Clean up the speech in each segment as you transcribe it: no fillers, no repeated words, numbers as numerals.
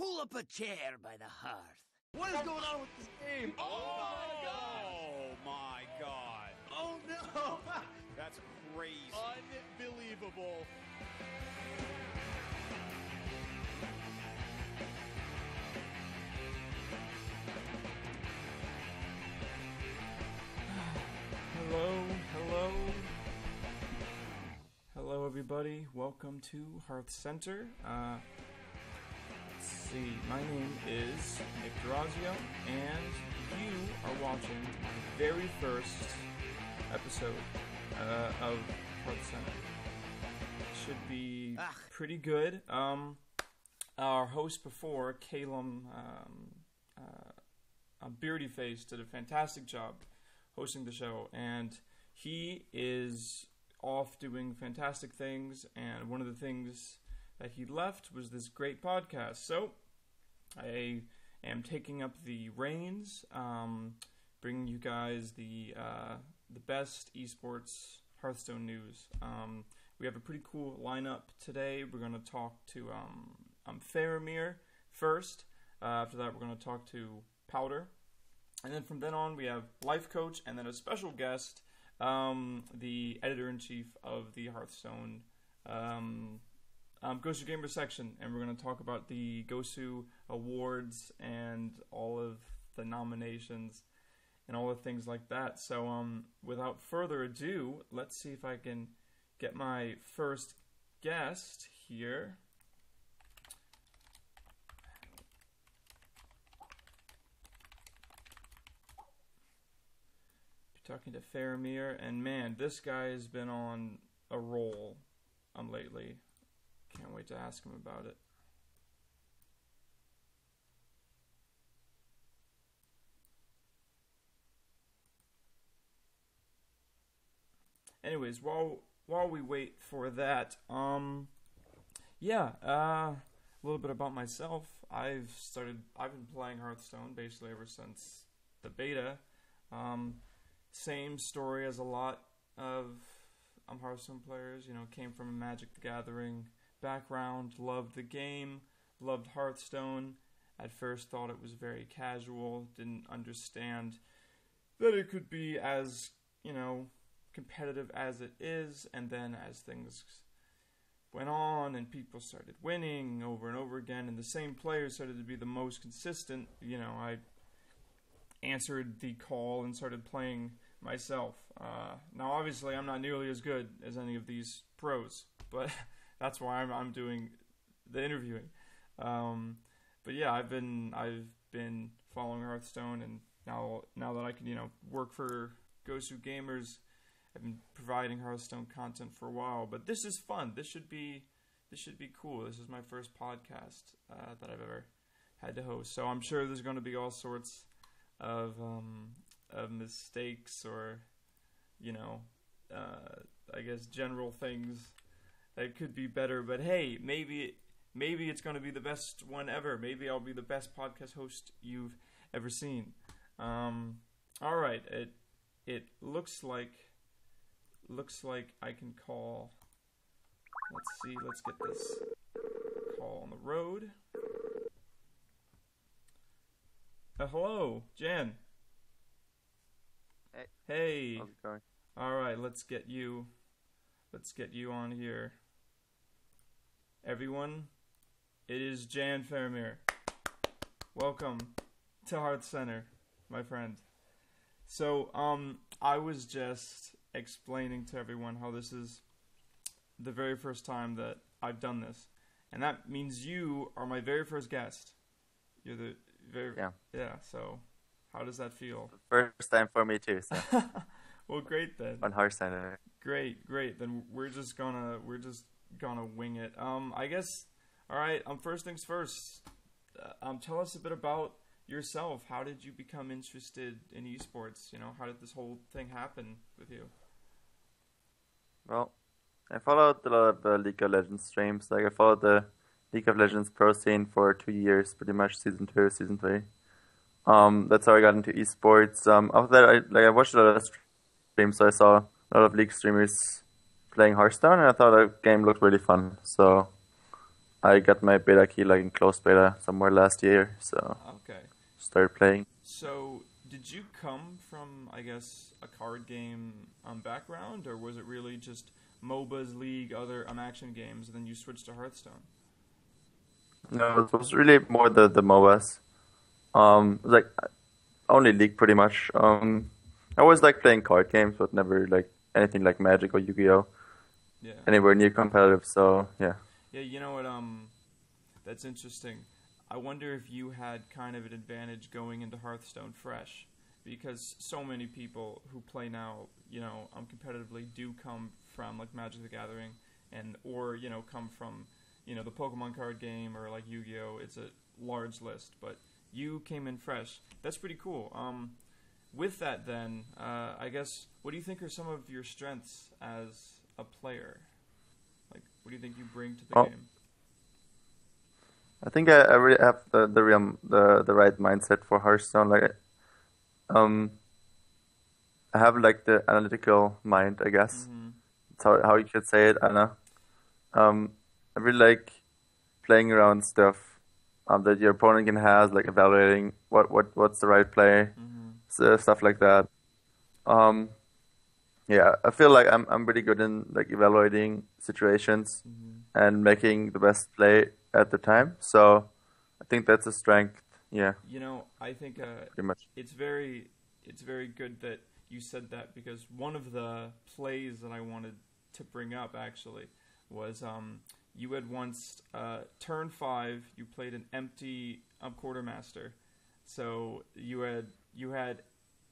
pull up a chair by the hearth. What is going on with this game? Oh my god. Oh no! That's crazy. Unbelievable. Hello everybody, welcome to HearthCenter. Let's see, my name is Dorazio, and you are watching my very first episode of HearthCenter. Should be pretty good. Our host before, Calum Beardyface, did a fantastic job hosting the show, and he is off doing fantastic things, and one of the things that he left was this great podcast. So I am taking up the reins, bringing you guys the best esports Hearthstone news. We have a pretty cool lineup today. We're going to talk to Faramir first. After that, we're going to talk to Powder. And then from then on, we have Lifecoach, and then a special guest, the editor-in-chief of the Hearthstone Gosugamers section. And we're going to talk about the Gosu Awards and all of the nominations and all the things like that. So without further ado, let's see if I can get my first guest here. Talking to Faramir, and man, this guy has been on a roll lately. Can't wait to ask him about it. Anyways, while we wait for that, a little bit about myself. I've been playing Hearthstone basically ever since the beta. Same story as a lot of Hearthstone players, came from a Magic the Gathering background, loved the game, loved Hearthstone. At first thought it was very casual, didn't understand that it could be as, competitive as it is, and then as things went on and people started winning over and over again, and the same players started to be the most consistent, I answered the call and started playing myself. Now, obviously, I'm not nearly as good as any of these pros, but that's why I'm doing the interviewing. But yeah, I've been following Hearthstone, and now that I can work for Gosugamers, I've been providing Hearthstone content for a while. But this is fun. This should be cool. This is my first podcast that I've ever had to host, so I'm sure there's going to be all sorts of mistakes or, I guess general things that could be better. But hey, maybe it's going to be the best one ever. Maybe I'll be the best podcast host you've ever seen. All right, it looks like I can call. Let's see. Let's get this call on the road. Hello, Jan. Hey. How's it going? All right, let's get you on here. Everyone, it is Jan Faramir. Welcome to HearthCenter, my friend. So, I was just explaining to everyone how this is the very first time that I've done this, and that means you are my very first guest. You're the yeah. So, how does that feel? First time for me too. So. Well, great then. On Hearthstone. Great. Then we're just gonna wing it. I guess. All right. First things first. Tell us a bit about yourself. How did you become interested in esports? How did this whole thing happen with you? Well, I followed a lot of League of Legends streams. I followed the League of Legends pro scene for 2 years, pretty much season 2, season 3. That's how I got into esports. After that, I watched a lot of streams, so I saw a lot of League streamers playing Hearthstone, and I thought the game looked really fun. So I got my beta key like in closed beta somewhere last year, so Okay. started playing. So, did you come from, I guess, a card game background, or was it really just MOBAs, League, other action games, and then you switched to Hearthstone? No, it was really more the MOBAs. It was like only League pretty much. I always liked playing card games, but never like anything like Magic or Yu-Gi-Oh! Yeah. Anywhere near competitive. So yeah. Yeah, you know what? That's interesting. I wonder if you had kind of an advantage going into Hearthstone fresh, because so many people who play now, competitively do come from like Magic the Gathering, or come from the Pokemon card game or like Yu-Gi-Oh. It's a large list, but you came in fresh. That's pretty cool. With that, then, I guess, what do you think are some of your strengths as a player? Like, what do you think you bring to the game? I think I really have the right mindset for Hearthstone. Like, I have like the analytical mind, I guess. Mm-hmm. That's how you could say it. I don't know. I really like playing around stuff that your opponent can have, like evaluating what's the right play, so stuff like that. Yeah, I feel like I'm pretty good in like evaluating situations and making the best play at the time. So I think that's a strength. Yeah. I think pretty much. it's very good that you said that, because one of the plays that I wanted to bring up actually was you had once turn 5 you played an empty quartermaster, so you had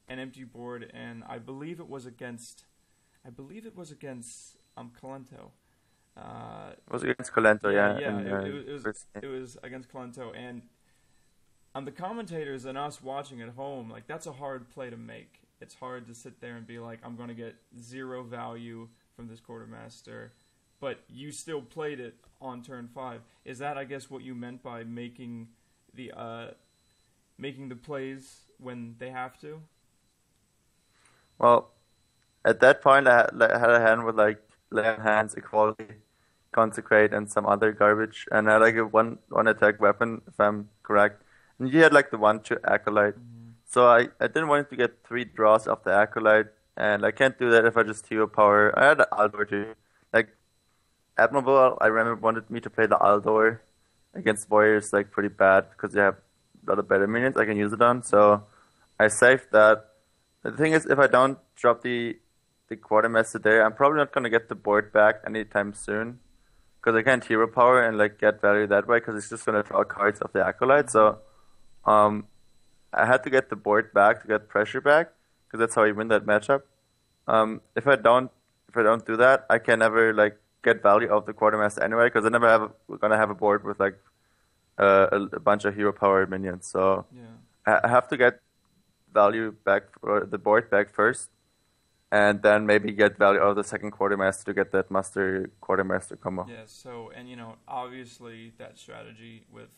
an empty board, and I believe it was against Kalento. It was against Kalento, yeah. It was against Kalento, and on the commentators and us watching at home, like, that's a hard play to make. It's hard to sit there and be like, I'm going to get 0 value from this quartermaster, but you still played it on turn 5. Is that, I guess, what you meant by making the plays when they have to? Well, at that point, I had a hand with like Land Hands, Equality, Consecrate, and some other garbage, and I had like a one attack weapon, if I'm correct. And you had like the 1/2 Acolyte. So I didn't want to get 3 draws off the Acolyte, and I can't do that if I just hero power. I had the Aldor too. Like, Admirable, I remember, wanted me to play the Aldor against Warriors like pretty bad, because you have a lot of better minions I can use it on. So I saved that. The thing is, if I don't drop the Quartermaster there, I'm probably not going to get the board back anytime soon, because I can't hero power and like get value that way, because it's just going to draw cards off the Acolyte. So I had to get the board back to get pressure back, because that's how you win that matchup. If I don't do that, I can never like get value of the Quartermaster anyway, because I never gonna have a board with like a bunch of hero power minions. So yeah. I have to get value back, or the board back first, and then maybe get value out of the second Quartermaster to get that Master Quartermaster combo. Yeah, so, and obviously that strategy with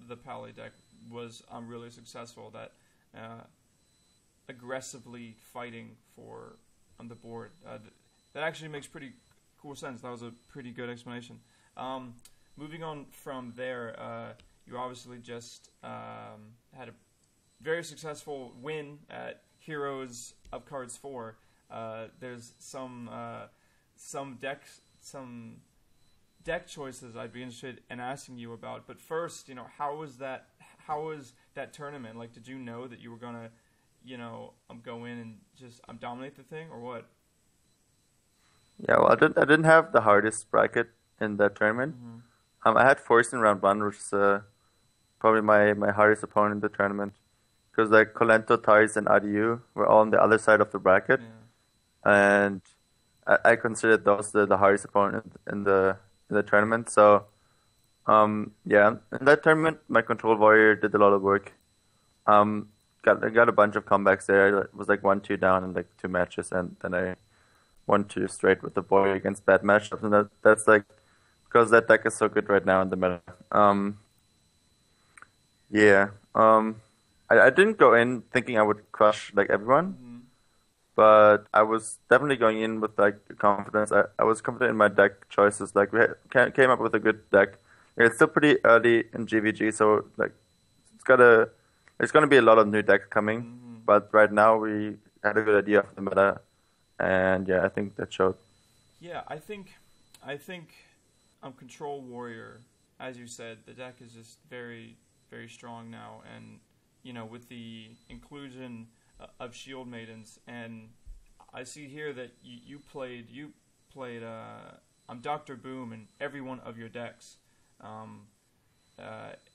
the Pally deck was really successful, that aggressively fighting on the board. That actually makes pretty cool sense. That was a pretty good explanation. Moving on from there, you obviously just had a very successful win at Heroes of Cards 4. There's some deck choices I'd be interested in asking you about. But first, how was that tournament? Like, did you know that you were gonna, go in and just dominate the thing, or what? Yeah, well, I didn't have the hardest bracket in that tournament. I had Force in round 1, which is probably my hardest opponent in the tournament, because like Kolento, Tars, and IDU were all on the other side of the bracket, and I considered those the hardest opponent in the tournament. So, yeah, in that tournament, my Control Warrior did a lot of work. Got a bunch of comebacks there. It was like 1-2 down in like 2 matches, and then I 1-2 straight with the boy against bad matchups, and that's like because that deck is so good right now in the meta. I didn't go in thinking I would crush like everyone, but I was definitely going in with like confidence. I was confident in my deck choices. Like, we came up with a good deck. It's still pretty early in GVG, so like there's gonna be a lot of new decks coming. But right now we had a good idea of the meta, and yeah, I think that showed. Yeah, I think Control Warrior, as you said, the deck is just very, very strong now, and you know, with the inclusion of Shield Maidens, and I see here that you played Dr. Boom in every one of your decks.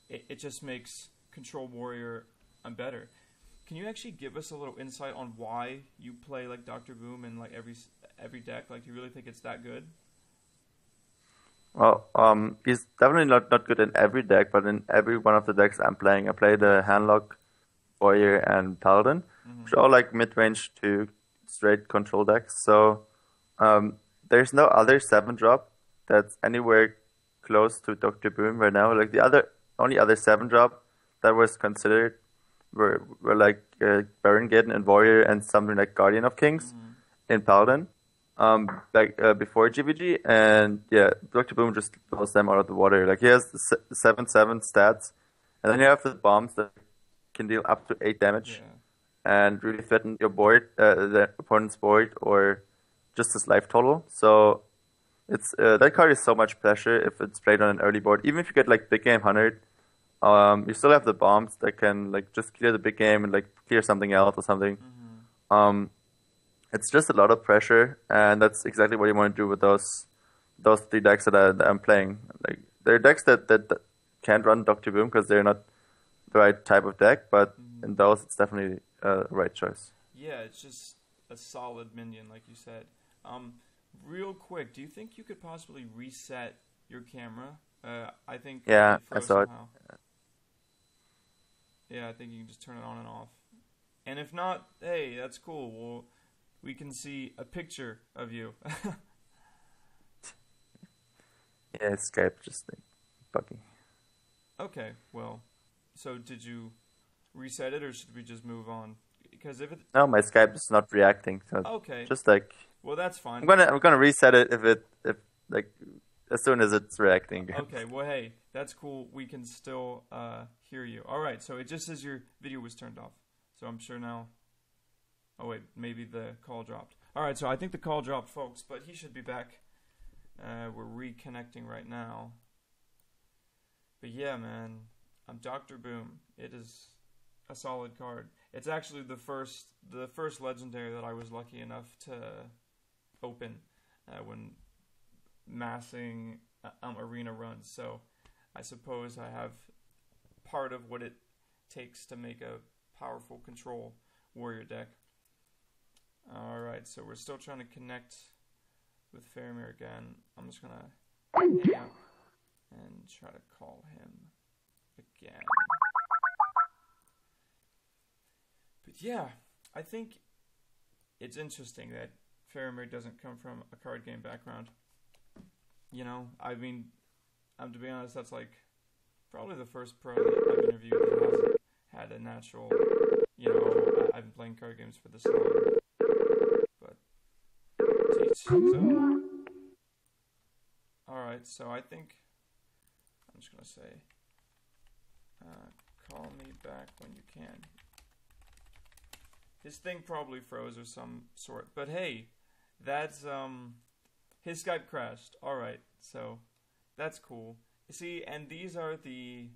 It just makes Control Warrior better. Can you actually give us a little insight on why you play like Dr. Boom in like every deck? Like, do you really think it's that good? Well, he's definitely not good in every deck, but in every one of the decks I'm playing, I play the Handlock, Warrior, and Paladin, which are all like mid-range to straight control decks. So there's no other 7-drop that's anywhere close to Dr. Boom right now. Like the only other 7-drop that was considered were like Baron Gaiden and Warrior and something like Guardian of Kings in Paladin. Before GVG, and yeah, Dr. Boom just blows them out of the water. Like, he has 7/7 stats, and then you have the bombs that can deal up to 8 damage, and really threaten your board, the opponent's board, or just his life total. So it's that card is so much pressure if it's played on an early board. Even if you get like big game 100, you still have the bombs that can like just clear the big game and like clear something else or something. It's just a lot of pressure, and that's exactly what you want to do with those 3 decks that I'm playing. Like, there are decks that can't run Dr. Boom because they're not the right type of deck, but in those it's definitely the right choice. Yeah, it's just a solid minion, like you said. Real quick, do you think you could possibly reset your camera? I think I saw somehow. Yeah, I think you can just turn it on and off. And if not, hey, that's cool. We can see a picture of you. Yeah, Skype just like bugging. Okay, well, so did you reset it, or should we just move on? Because if it... No, my Skype is not reacting. So okay. Just like... Well, that's fine. I'm gonna reset it if as soon as it's reacting. Okay, well, hey, that's cool. We can still hear you. All right, so it just says your video was turned off. So I'm sure now... Oh, wait, maybe the call dropped. All right, so I think the call dropped, folks, but he should be back. We're reconnecting right now. But yeah, man, I'm Dr. Boom. It is a solid card. It's actually the first legendary that I was lucky enough to open when massing arena runs. So I suppose I have part of what it takes to make a powerful control warrior deck. Alright, so we're still trying to connect with Faramir again. I'm just gonna hang out and try to call him again. But yeah, I think it's interesting that Faramir doesn't come from a card game background. You know, I mean, to be honest, that's like probably the first pro that I've interviewed that hasn't had a natural, you know, I've been playing card games for this long. Alright, so I think I'm just gonna say call me back when you can. His thing probably froze or some sort, but hey, that's his Skype crashed. Alright, so that's cool. See, and these are the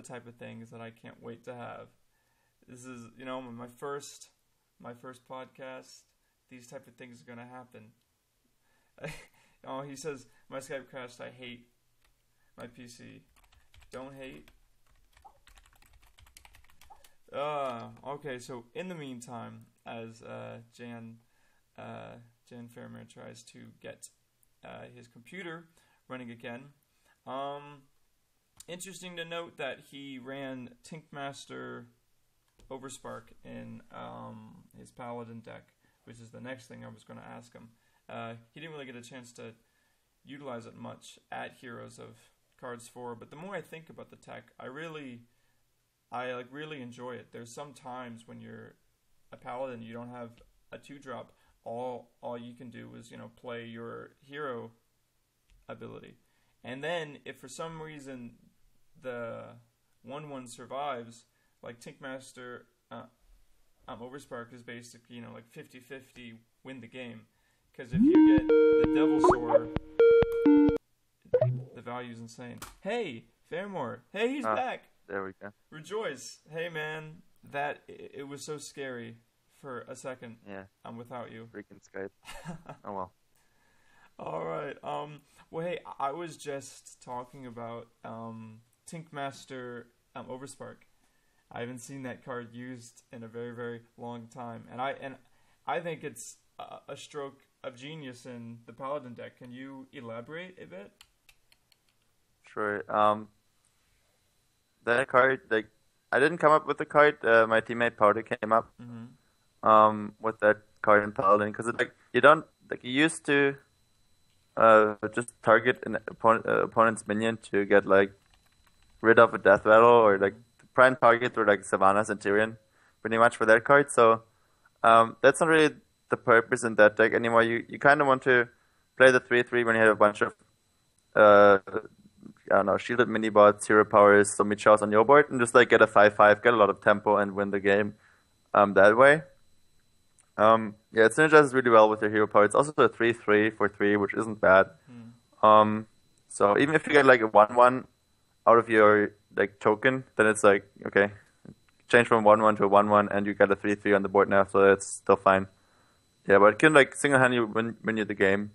type of things that I can't wait to have. This is, you know, my first podcast. These type of things are gonna happen. Oh, he says my Skype crashed. I hate my PC. Don't hate. Okay. So in the meantime, as Jan Faramir tries to get his computer running again, interesting to note that he ran Tinkmaster Overspark in his Paladin deck, which is the next thing I was going to ask him. He didn't really get a chance to utilize it much at Heroes of Cards 4, but the more I think about the tech, I really enjoy it. There's some times when you're a Paladin, you don't have a 2-drop. All you can do is, you know, play your hero ability. And then if for some reason the 1/1 survives, like Tinkmaster Overspark is basically, like 50-50 win the game. Because if you get the Devil Sword, the value's insane. Hey, Faramir. Hey, he's back. There we go. Rejoice. Hey, man. It was so scary for a second. Yeah. I'm without you. Freaking Skype. Oh, well. All right. Well, hey, I was just talking about Tinkmaster Overspark. I haven't seen that card used in a very, very long time, and I think it's a stroke of genius in the Paladin deck. Can you elaborate a bit? Sure. That card, like, I didn't come up with the card. My teammate Powder came up with that card in Paladin, because you used to just target an opponent's minion to get like rid of a death rattle, or like the prime target were like Savannah Centurion, pretty much for that card. So that's not really the purpose in that deck anymore. You kind of want to play the 3/3 when you have a bunch of shielded mini bots, hero powers, so Michaos on your board, and just like get a 5/5, get a lot of tempo, and win the game that way. Yeah, it synergizes really well with your hero power. It's also a 3/3 for 3, which isn't bad. So even if you get like a 1/1 out of your like token, then it's like, okay, change from 1/1 to a 1/1, and you get a 3/3 on the board now, so that's still fine. Yeah, but it can like single-handedly win you the game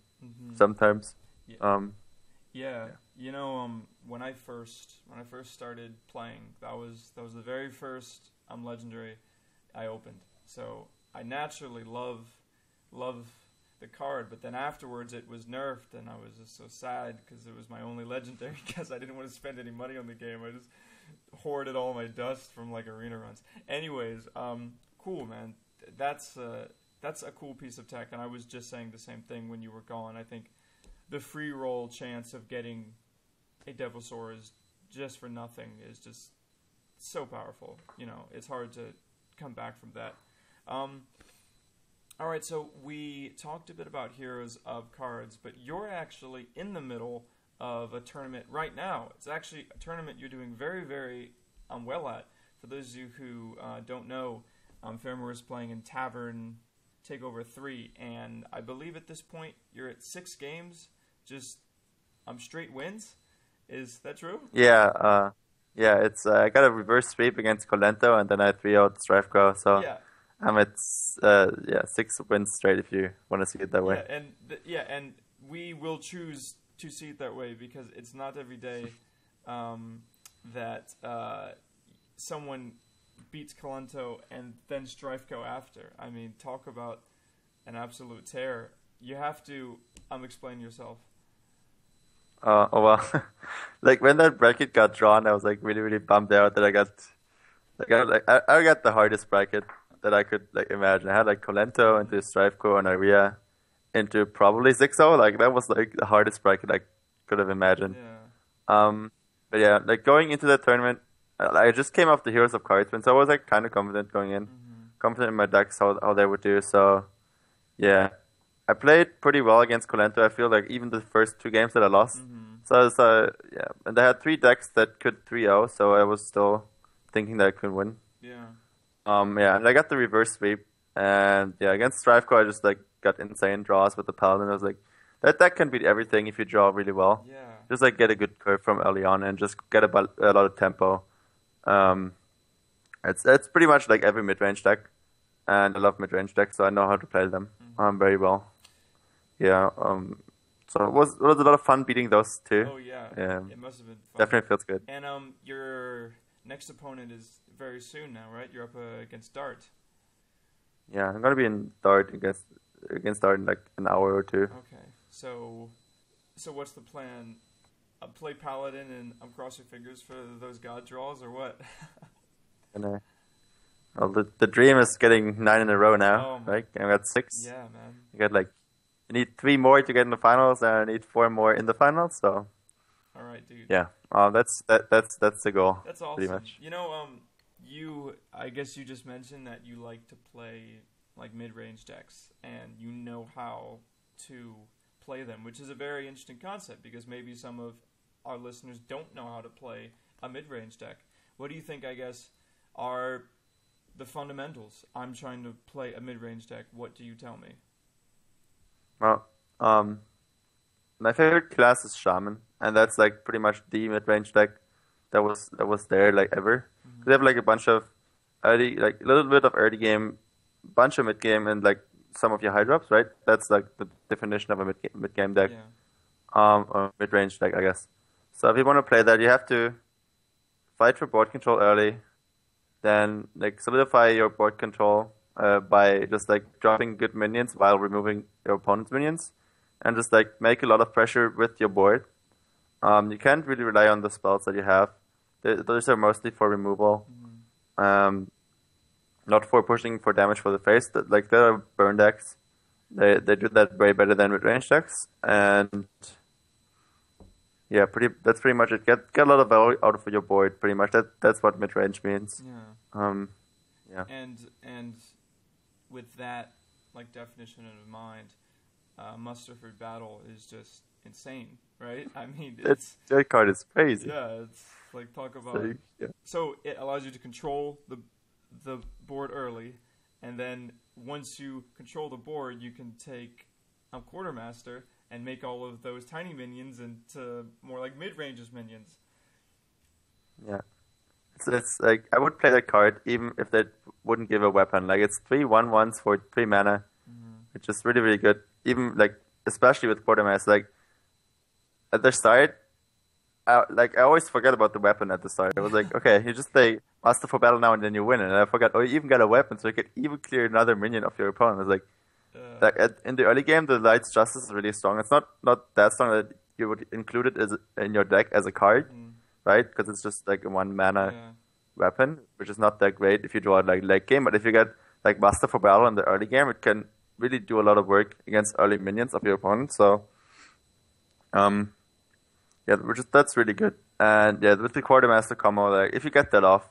sometimes. Yeah. When I first started playing, that was the very first legendary I opened. So I naturally love the card, but then afterwards it was nerfed, and I was just so sad because it was my only legendary, because I didn't want to spend any money on the game. I just hoarded all my dust from like arena runs. Anyways, cool, man. That's a cool piece of tech, and I was just saying the same thing when you were gone. I think the free roll chance of getting a Devil Sword is just for nothing is just so powerful. It's hard to come back from that. All right, so we talked a bit about Heroes of Cards, but you're actually in the middle of a tournament right now. It's actually a tournament you're doing very, very well at. For those of you who don't know, Faramir is playing in Tavern Takeover 3, and I believe at this point you're at 6 games, just straight wins. Is that true? Yeah, it's I got a reverse sweep against Colento, and then I 3-0'd Strifecrow, so Yeah. I'm at 6 wins straight, if you want to see it that way. And we will choose to see it that way, because it's not every day that someone beats Colento and then Strifecrow after. I mean, talk about an absolute tear. You have to explain yourself. Oh well, like when that bracket got drawn, I was like really, really bummed out that I got the hardest bracket that I could like imagine. I had like Colento into Strifecrow and Aria into probably 6-0. Like that was like the hardest bracket I could have imagined. Yeah. But yeah, like going into that tournament, I just came off the Heroes of Cards win, so I was like kind of confident going in, confident in my decks how they would do. So yeah, I played pretty well against Colento. I feel like even the first 2 games that I lost. So yeah, and I had 3 decks that could 3-0, so I was still thinking that I could win. Yeah. Yeah, and I got the reverse sweep, and yeah, against Strifecrow I just like got insane draws with the Paladin. I was like, that deck can beat everything if you draw really well. Yeah. Just like get a good curve from early on and just get a lot of tempo. It's pretty much like every mid-range deck, and I love mid-range decks, so I know how to play them very well. Yeah. So it was a lot of fun beating those 2. Oh yeah. It must have been fun. Definitely feels good. And your next opponent is very soon now, right? You're up against Dart. Yeah, I'm gonna be in Dart against Dart in like an hour or 2. Okay. So what's the plan? Play Paladin and cross your fingers for those god draws, or what? And well, the dream is getting 9 in a row now, Oh, right? I got 6. Yeah, man. You got like, you need 3 more to get in the finals, and I need 4 more in the finals. So All right, dude. yeah, that's the goal. That's awesome. Pretty much. I guess you just mentioned that you like to play like mid-range decks, and you know how to play them, which is a very interesting concept because maybe some of our listeners don't know how to play a mid-range deck. What do you think, I guess, are the fundamentals? I'm trying to play a mid-range deck. What do you tell me? Well, my favorite class is Shaman, and that's like pretty much the mid-range deck that was there like ever. They have like a bunch of early, like a little bit of early game, bunch of mid game, and like some of your high drops, right? That's like the definition of a mid game deck, or mid range deck, I guess. So if you want to play that, you have to fight for board control early, then like solidify your board control by just like dropping good minions while removing your opponent's minions, and just like make a lot of pressure with your board. You can't really rely on the spells that you have. Those are mostly for removal, not for pushing for damage for the face. Like there are burn decks, they do that way better than mid range decks, and yeah, that's pretty much it. Get a lot of value out of your board. Pretty much that's what mid range means. Yeah. And with that like definition in mind, muster for battle is just insane, right? I mean, that card is crazy. Yeah, it's like talk about. So it allows you to control the board early, and then once you control the board, you can take Quartermaster and make all of those tiny minions into more like mid-ranges minions. Yeah, it's like I would play that card even if that wouldn't give a weapon. Like it's 3/1/1s for 3 mana, which is really really good. Even like especially with Quartermaster, like at the start. I always forget about the weapon at the start. I was like, okay, you just play Master for Battle now and then you win. And I forgot, oh, you even got a weapon, so you can even clear another minion of your opponent. I was like, in the early game, the Light's Justice is really strong. It's not that strong that you would include it in your deck as a card, right? Because it's just like a 1 mana weapon, which is not that great if you draw it like late game. But if you get like Master for Battle in the early game, it can really do a lot of work against early minions of your opponent. So, yeah, that's really good. And yeah, with the Quartermaster combo, like if you get that off,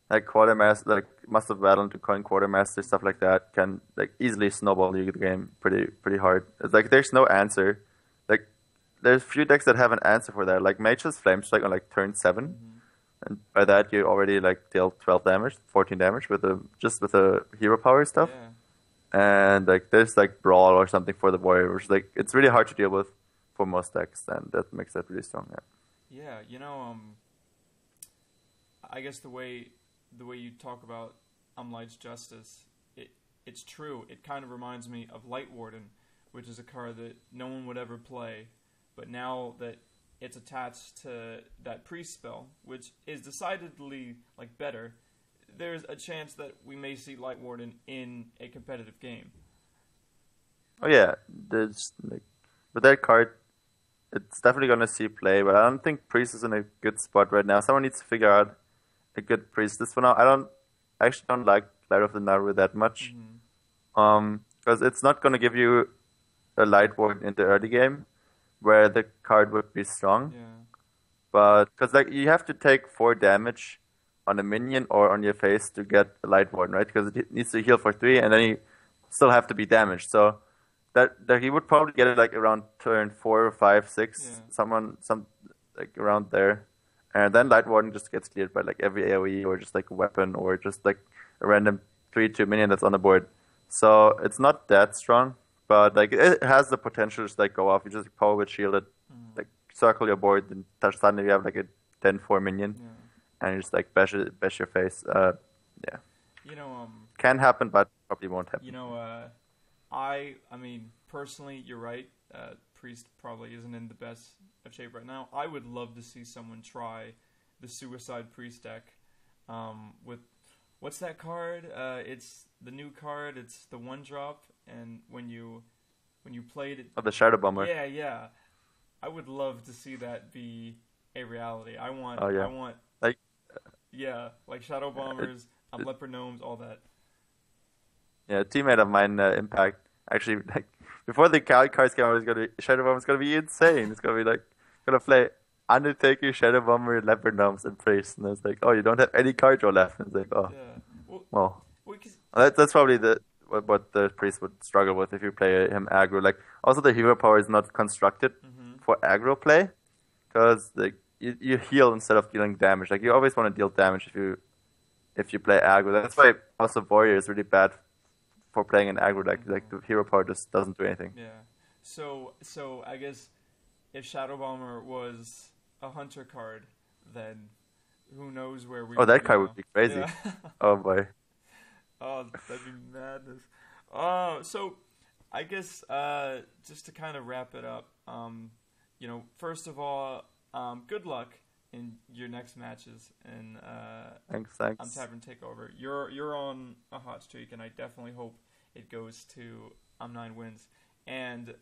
like Quartermaster, like Master of Battle into coin Quartermaster, stuff like that can like easily snowball you the game pretty hard. It's like there's no answer. Like there's few decks that have an answer for that. Like Mage's Flame Strike on like turn 7, and by that you already like deal 12 damage, 14 damage with a hero power stuff. And like there's like Brawl or something for the warrior, which like it's really hard to deal with for most decks, and that makes that really strong. Yeah, you know, I guess the way you talk about Light's Justice, it's true. It kind of reminds me of Light Warden, which is a card that no one would ever play, but now that it's attached to that priest spell, which is decidedly like better, there's a chance that we may see Light Warden in a competitive game. Oh yeah, there's like with that card, it's definitely gonna see play, but I don't think priest is in a good spot right now. Someone needs to figure out a good priestess for now. I actually don't like Light of the Naru that much, because it's not gonna give you a Light Warden in the early game, where the card would be strong. But because like you have to take 4 damage on a minion or on your face to get a Light Warden, right? Because it needs to heal for 3, and then you still have to be damaged. So that he would probably get it like around turn 4 or 5, 6, some like around there, and then Light Warden just gets cleared by like every AOE or just like a weapon or just like a random 3/2 minion that's on the board. So it's not that strong, but like it has the potential to just like go off. You just power with shield it, like circle your board, and suddenly you have like a 10/4 minion, and you just like bash your face. Yeah, you know, can happen, but probably won't happen. You know, I mean, personally, you're right. Priest probably isn't in the best of shape right now. I would love to see someone try the Suicide Priest deck with, what's that card? It's the new card. It's the 1-drop, and when you played it... Oh, the Shadow Bomber. Yeah. I would love to see that be a reality. I want... like... Yeah, like Shadow Bombers, Leopard Gnomes, all that. Yeah, a teammate of mine, Impact, actually, like, before the cards came out, Shadow Bomber's gonna be insane. It's gonna be like, gonna play Undertaker, Shadow Bomber, Leopard Gnomes, and Priest. And it's like, oh, you don't have any card draw left. And it's like, oh, well that's probably what the priest would struggle with if you play him aggro. Like also the hero power is not constructed for aggro play, because like you heal instead of dealing damage. Like you always want to deal damage if you play aggro. That's why also warrior is really bad for playing an aggro deck. Like the hero power just doesn't do anything. Yeah. So I guess if Shadow Bomber was a hunter card, then who knows where we? Oh, that card would be crazy. Yeah. Oh boy. Oh, that'd be madness. So I guess just to kind of wrap it up, first of all, good luck in your next matches, and Thanks. on Tavern Takeover. You're on a hot streak, and I definitely hope it goes to 9 wins. And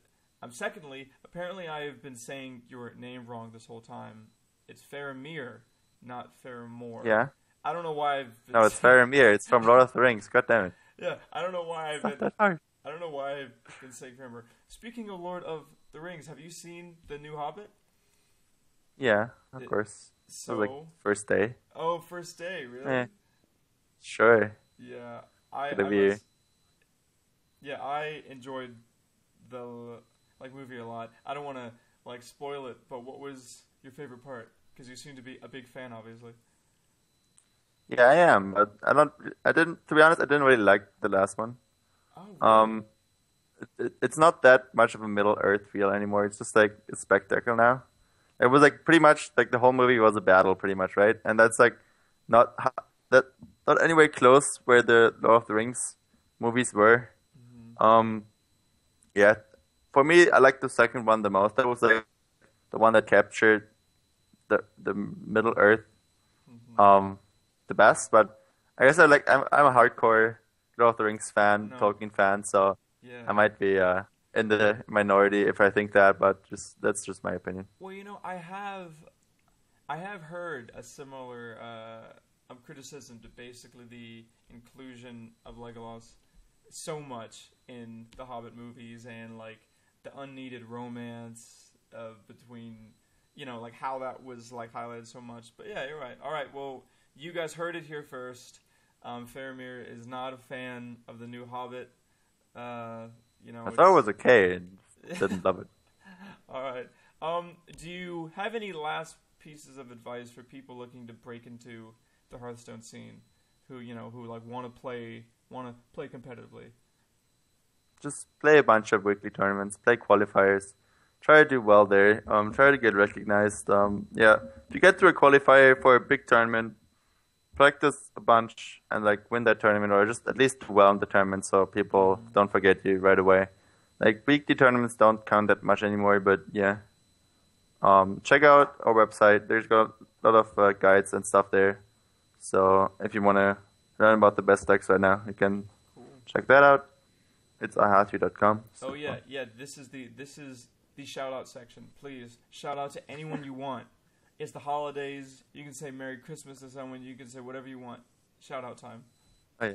secondly, apparently I have been saying your name wrong this whole time. It's Faramir, not Faramore. Yeah. I don't know why I've been No, it's Faramir. It's from Lord of the Rings. God damn it. Yeah, I don't know why I've Not been. that hard. I don't know why I've been saying Faramir. Speaking of Lord of the Rings, have you seen the new Hobbit? Yeah, of course. So, It was like first day. oh, first day, really? Eh. Sure. Yeah, I enjoyed the movie a lot. I don't want to spoil it, but what was your favorite part? Because you seem to be a big fan, obviously. Yeah, I am. But to be honest, I didn't really like the last one. Oh, really? It's not that much of a Middle Earth feel anymore. It's just like a spectacle now. It was like pretty much like the whole movie was a battle, pretty much, right? And that's like not anywhere close where the Lord of the Rings movies were. Yeah, for me, I like the second one the most. That was like the one that captured the Middle Earth the best. But I guess I'm a hardcore Lord of the Rings fan, Tolkien fan, so yeah. I might be in the minority if I think that, but that's just my opinion. Well, I have heard a similar criticism to basically the inclusion of Legolas so much in the Hobbit movies, and like the unneeded romance between, like how that was like highlighted so much. But yeah, you're right. All right, well, you guys heard it here first. Faramir is not a fan of the new Hobbit. I thought it was okay and didn't love it. All right. Do you have any last pieces of advice for people looking to break into the Hearthstone scene, who want to play competitively? Just play a bunch of weekly tournaments, play qualifiers, try to do well there, try to get recognized. Yeah, if you get through a qualifier for a big tournament, practice a bunch and win that tournament, or just at least do well in the tournament so people don't forget you right away. Like weekly tournaments don't count that much anymore, but yeah. Check out our website. There's got a lot of guides and stuff there. So if you want to learn about the best decks right now, you can check that out. It's iHearthU.com. Oh yeah. This is the shout out section. Please shout out to anyone you want. It's the holidays. You can say Merry Christmas to someone. You can say whatever you want. Shout out time. Oh yeah.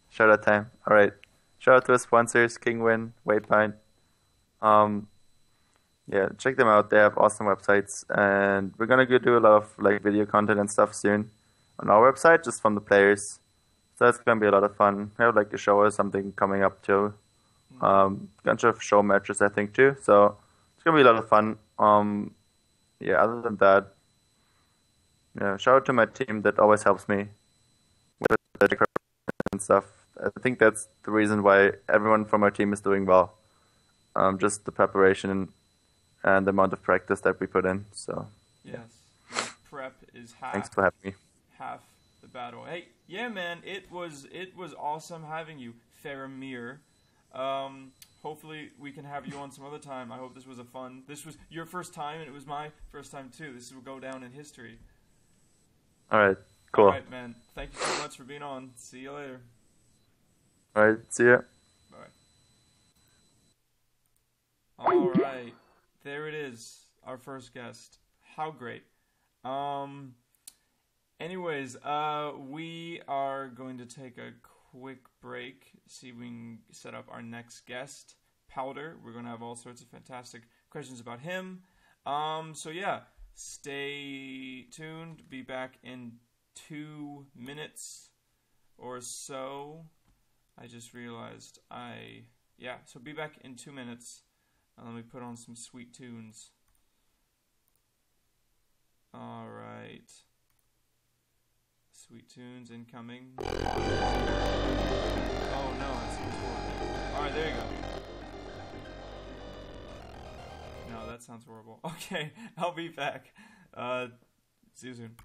Shout out time. All right. Shout out to our sponsors, Kingwin, Waypoint. Yeah, check them out. They have awesome websites, and we're gonna go do a lot of video content and stuff soon on our website, just from the players. So that's gonna be a lot of fun. We have a show or something coming up too. Bunch of show matches, I think, too. So it's gonna be a lot of fun. Yeah. Other than that, yeah. Shout out to my team that always helps me with the and stuff. I think that's the reason why everyone from our team is doing well. Just the preparation and the amount of practice that we put in. So yes, prep is thanks for having me. Half the battle. Hey, yeah, man, it was awesome having you, Faramir. Hopefully we can have you on some other time. I hope this was this was your first time, and it was my first time too. This will go down in history. All right, cool. All right, man. Thank you so much for being on. See you later. All right, see ya. Bye. All right, there it is. Our first guest. How great. Anyways, we are going to take a quick break, see if we can set up our next guest, Powder. We're going to have all sorts of fantastic questions about him. So yeah, stay tuned. Be back in 2 minutes or so. I just realized so be back in 2 minutes. Let me put on some sweet tunes. Alright. Sweet tunes incoming. Oh no, that's horrible. Alright, there you go. No, that sounds horrible. Okay, I'll be back. See you soon.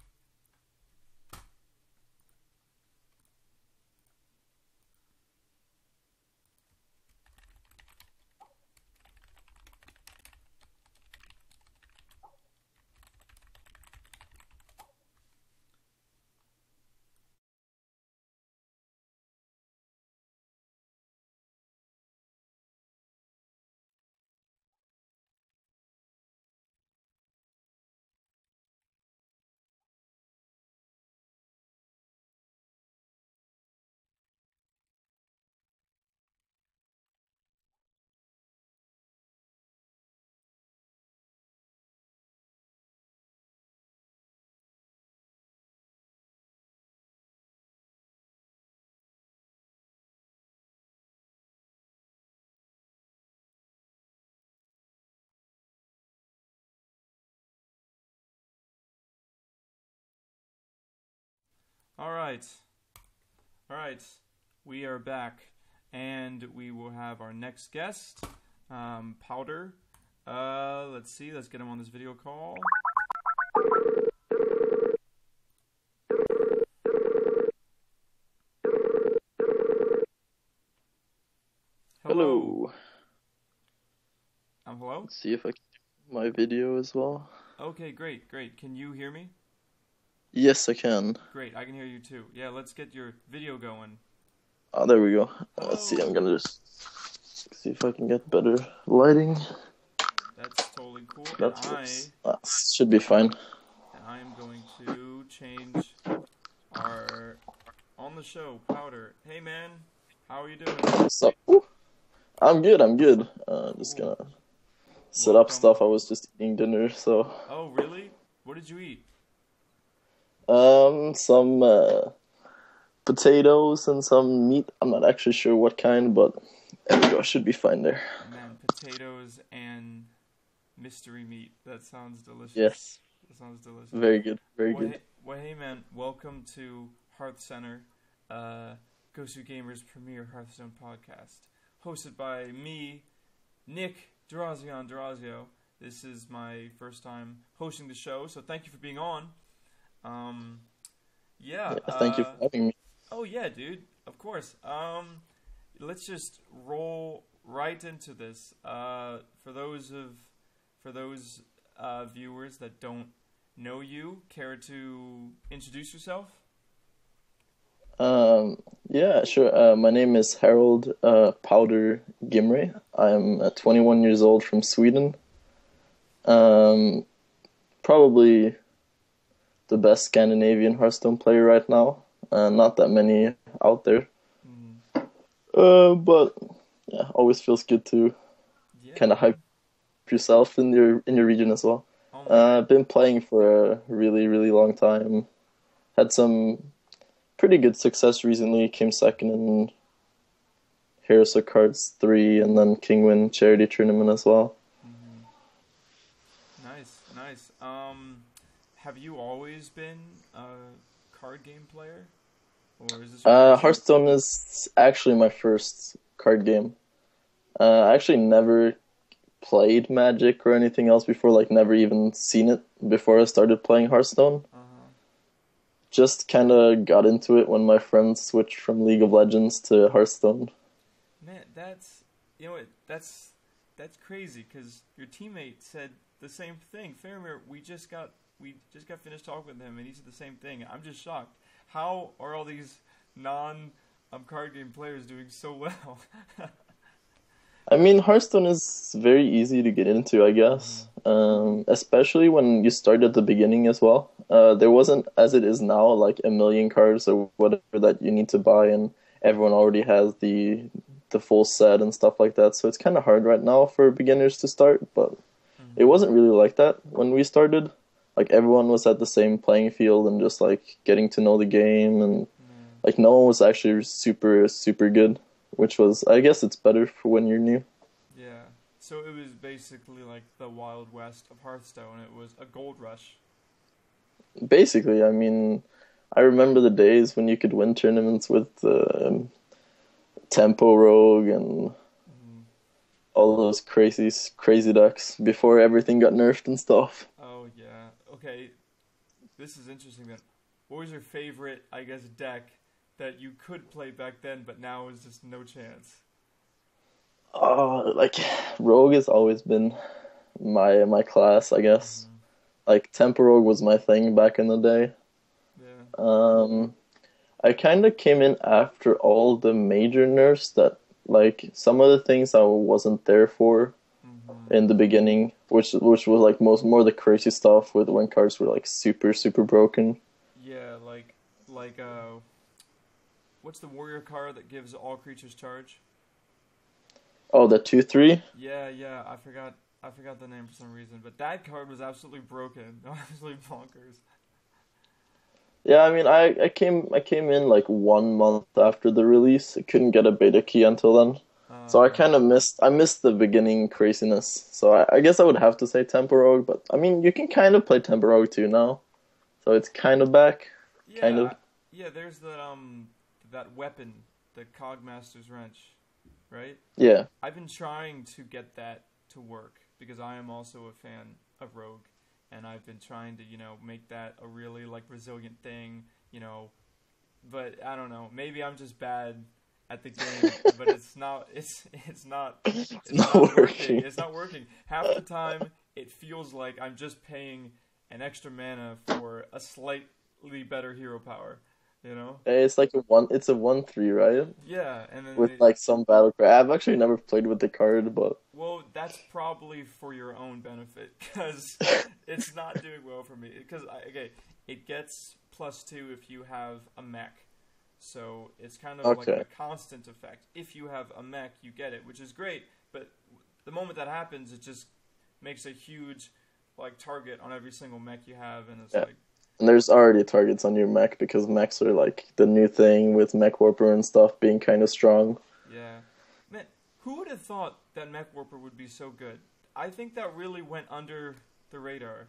Alright, we are back, and we will have our next guest, Powder. Let's see, let's get him on this video call. Hello. Hello? Let's see if I can do my video as well. Okay, great. Can you hear me? Yes, I can. Great, I can hear you too. Yeah, let's get your video going. Oh, there we go. Let's see, I'm gonna just see if I can get better lighting. That's totally cool. Should be fine. And I am going to change our on the show, Powder. Hey man, how are you doing? What's up? Ooh. I'm good. Just gonna set up stuff. I was just eating dinner, so. Oh, really? What did you eat? Some potatoes and some meat. I'm not actually sure what kind, but there we go. Should be fine there. Man, potatoes and mystery meat. That sounds delicious. Yes. That sounds delicious. Very good. Very good. Hey man, welcome to HearthCenter, Gosugamers' premier Hearthstone podcast, hosted by me, Nick Dorazio. This is my first time hosting the show, so thank you for being on. Thank you for having me. Oh yeah, dude. Of course. Let's just roll right into this. For those viewers that don't know you, care to introduce yourself? Yeah, sure. My name is Harold Powder Gimre. I'm 21 years old from Sweden. Probably the best Scandinavian Hearthstone player right now. Not that many out there. But yeah, always feels good to kind of hype yourself in your region as well. I've been playing for a really, really long time. Had some pretty good success recently. Came second in Heroes of Cards 3 and then Kingwin charity tournament as well. Nice. Have you always been a card game player? Or is this Hearthstone is actually my first card game. I actually never played Magic or anything else before, like never even seen it before I started playing Hearthstone. Just kind of got into it when my friends switched from League of Legends to Hearthstone. Man, that's crazy because your teammate said the same thing. Faramir, we just got finished talking with him, and he said the same thing. I'm just shocked. How are all these non-card game players doing so well? I mean, Hearthstone is very easy to get into, I guess. Especially when you start at the beginning as well. There wasn't, as it is now, like a million cards or whatever that you need to buy, and everyone already has the full set and stuff like that. So it's kind of hard right now for beginners to start, but it wasn't really like that when we started. Like, everyone was at the same playing field and just, like, getting to know the game and Like no one was actually super super good, which was, I guess it's better for when you're new. Yeah. So it was basically like the Wild West of Hearthstone. It was a gold rush. Basically, I mean, I remember the days when you could win tournaments with Tempo Rogue and all those crazy decks before everything got nerfed and stuff. Oh yeah. Okay. This is interesting then. What was your favorite, I guess, deck that you could play back then, but now is just no chance? Like Rogue has always been my class, I guess. Like Tempo Rogue was my thing back in the day. Yeah. I kind of came in after all the major nerfs that, like, some of the things I wasn't there for in the beginning, which was like more the crazy stuff with when cards were like super broken. Yeah, like what's the warrior card that gives all creatures charge? Oh, the 2/3? Yeah, I forgot the name for some reason, but that card was absolutely broken. Absolutely bonkers. Yeah, I mean, I came in like 1 month after the release. I couldn't get a beta key until then. So I kind of missed the beginning craziness. So I guess I would have to say Tempo Rogue, but I mean, you can kind of play Tempo Rogue too now. So it's kind of back. Yeah, kind of. Yeah, there's that weapon, the Cogmaster's Wrench, right? Yeah. I've been trying to get that to work because I am also a fan of Rogue, and I've been trying to, make that a really like resilient thing, but I don't know, maybe I'm just bad at the game, but it's not working. It's not working. Half the time it feels like I'm just paying an extra mana for a slightly better hero power, It's like it's a 1/3, right? Yeah, and then with like some battle cry. I've actually never played with the card, but well, that's probably for your own benefit because it's not doing well for me. Because it gets +2 if you have a mech, so it's kind of like a constant effect. If you have a mech, you get it, which is great. But the moment that happens, it just makes a huge like target on every single mech you have, and it's like. And there's already targets on your mech because mechs are like the new thing with Mech Warper and stuff being kind of strong. Yeah. Man, who would have thought that Mech Warper would be so good? I think that really went under the radar.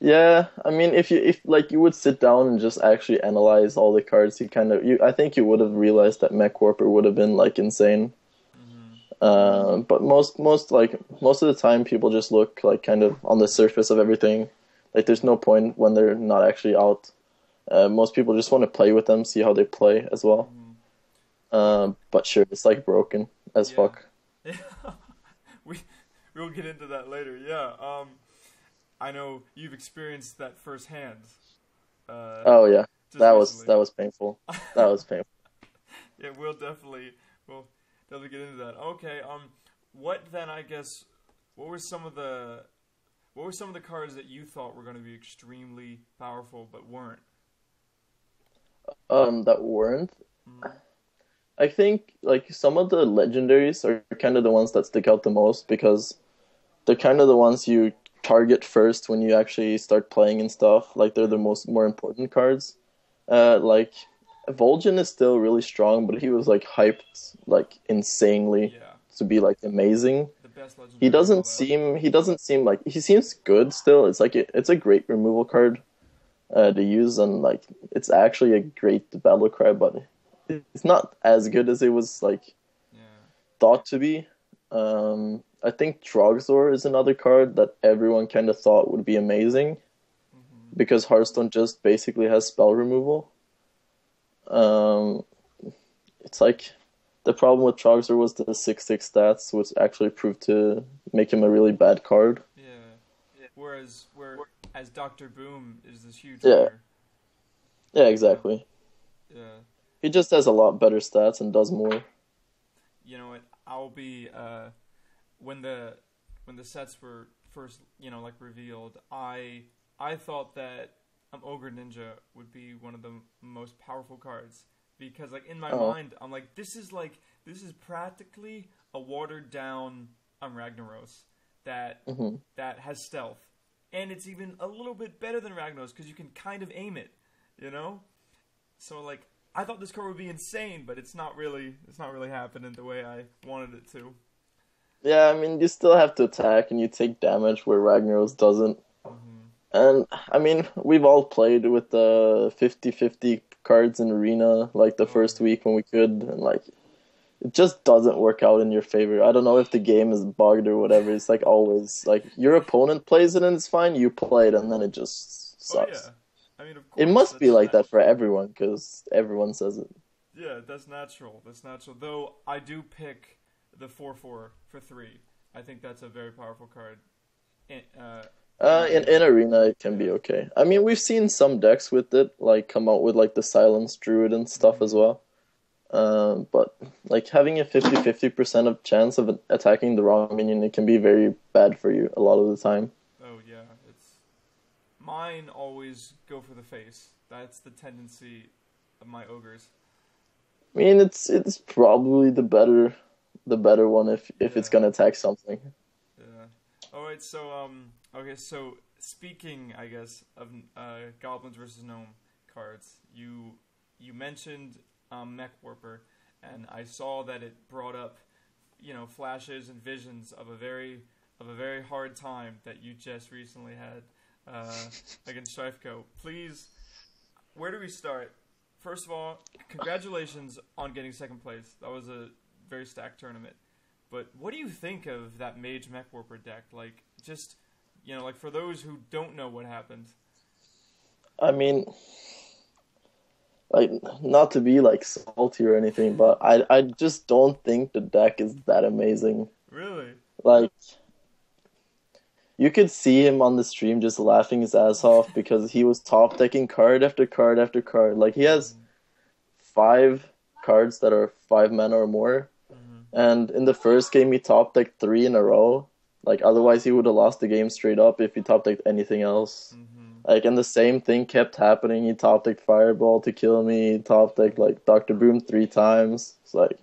Yeah, I mean, if you would sit down and just actually analyze all the cards, I think you would have realized that Mech Warper would have been like insane. But most of the time, people just look like kind of on the surface of everything. Like, there's no point when they're not actually out. Most people just want to play with them, see how they play as well. But sure, it's like broken as fuck. We'll get into that later. Yeah. I know you've experienced that firsthand. Oh yeah, that was painful. That was painful. Yeah, we'll definitely get into that. Okay. What then? I guess what were some of the cards that you thought were going to be extremely powerful but weren't? That weren't. I think like some of the legendaries are kind of the ones that stick out the most because they're kind of the ones you target first when you actually start playing and stuff. Like they're the more important cards. Like Vol'jin is still really strong, but he was like hyped like insanely to be like amazing. He seems good still. It's like it's a great removal card to use, and like it's actually a great battle cry, but it's not as good as it was like thought to be. I think Trogzor is another card that everyone kind of thought would be amazing because Hearthstone just basically has spell removal. It's like the problem with Trogzor was the 6/6 stats, which actually proved to make him a really bad card. Yeah. Whereas Dr. Boom is this huge player. Yeah, exactly. Yeah. He just has a lot better stats and does more. You know what? I'll be when the sets were first, like revealed, I thought that Ogre Ninja would be one of the most powerful cards. Because like in my mind, I'm like, this is practically a watered down Ragnaros that has stealth, and it's even a little bit better than Ragnaros because you can kind of aim it, So like I thought this card would be insane, but it's not really happening the way I wanted it to. Yeah, I mean, you still have to attack and you take damage where Ragnaros doesn't. And, I mean, we've all played with the 50-50 cards in Arena, like, the first week when we could, and, like, it just doesn't work out in your favor. I don't know if the game is bugged or whatever. It's, like, always, like, your opponent plays it and it's fine, you play it and then it just sucks. Oh, yeah. I mean, of course, it must be like that for everyone, because everyone says it. Yeah, that's natural. Though, I do pick the 4/4 for 3. I think that's a very powerful card. In Arena, it can be okay. I mean, we've seen some decks with it, like, come out with, like, the Silence Druid and stuff as well. But, like, having a 50-50% of chance of attacking the wrong minion, it can be very bad for you a lot of the time. Oh, yeah. Mine always go for the face. That's the tendency of my ogres. I mean, it's probably the better one if it's gonna attack something. Yeah. Alright, so, okay, so speaking, I guess, of Goblins versus Gnome cards, you mentioned Mech Warper, and I saw that it brought up, flashes and visions of a very hard time that you just recently had against Lifecoach. Please, where do we start? First of all, congratulations on getting second place. That was a very stacked tournament. But what do you think of that Mage Mech Warper deck? Like, just, like for those who don't know what happened. I mean, like, not to be, like, salty or anything, but I just don't think the deck is that amazing. Really? Like, you could see him on the stream just laughing his ass off because he was top decking card after card after card. Like, he has 5 cards that are 5 mana or more. And in the first game, he top decked 3 in a row. Like, otherwise he would have lost the game straight up if he top decked anything else. Like, and the same thing kept happening. He top decked Fireball to kill me. He top decked, like, Dr. Boom 3 times. It's like,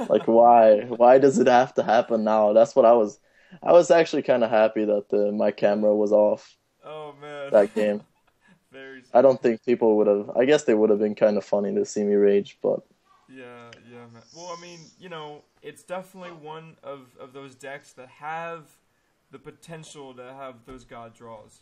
like, why? Why does it have to happen now? That's what I was actually kind of happy that my camera was off. Oh, man. That game. Very sad. I don't think people would have. I guess they would have been kind of funny to see me rage, but. Yeah, man. Well, I mean, it's definitely one of those decks that have the potential to have those god draws,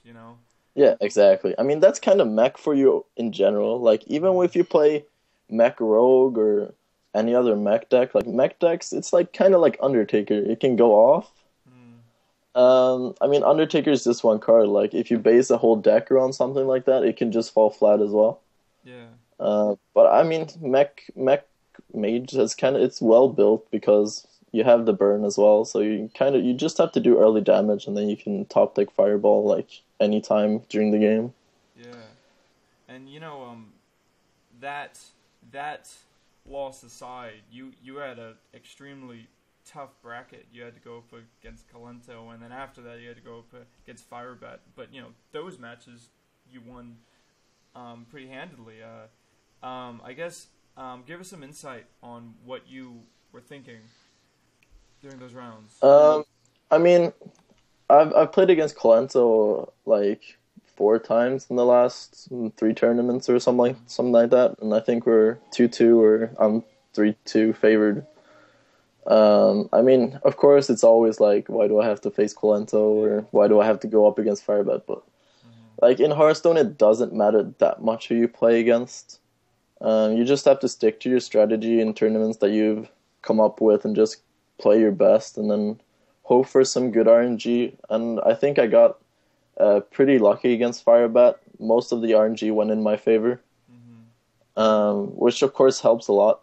Yeah, exactly. I mean, that's kind of mech for you in general. Like, even if you play Mech Rogue or any other mech deck, like, mech decks, it's like kind of like Undertaker. It can go off. I mean, Undertaker is just one card. Like, if you base a whole deck around something like that, it can just fall flat as well. Yeah. But I mean, Mech-mage it's well built because you have the burn as well. So you just have to do early damage and then you can top deck Fireball like anytime during the game. Yeah. And that loss aside, you had an extremely tough bracket. You had to go up against Kalento, and then after that you had to go up against Firebat. But those matches you won pretty handily. I guess give us some insight on what you were thinking during those rounds. I mean, I've played against Kalento like 4 times in the last 3 tournaments or something like that, and I think we're 2-2 or I'm 3-2 favored. I mean, of course, it's always like, why do I have to face Kalento, or why do I have to go up against Firebat? But like in Hearthstone, it doesn't matter that much who you play against. You just have to stick to your strategy in tournaments that you've come up with and just play your best, and then hope for some good RNG. And I think I got pretty lucky against Firebat. Most of the RNG went in my favor, which of course helps a lot.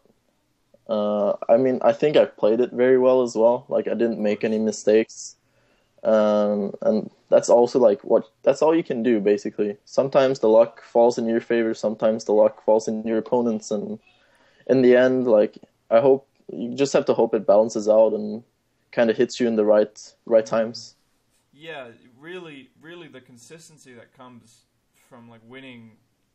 I mean, I think I played it very well as well. Like, I didn't make any mistakes. And that's also that's all you can do, basically. Sometimes the luck falls in your favor, sometimes the luck falls in your opponent's, and in the end, like, I hope you just have to hope it balances out and kind of hits you in the right times. Yeah, really the consistency that comes from like winning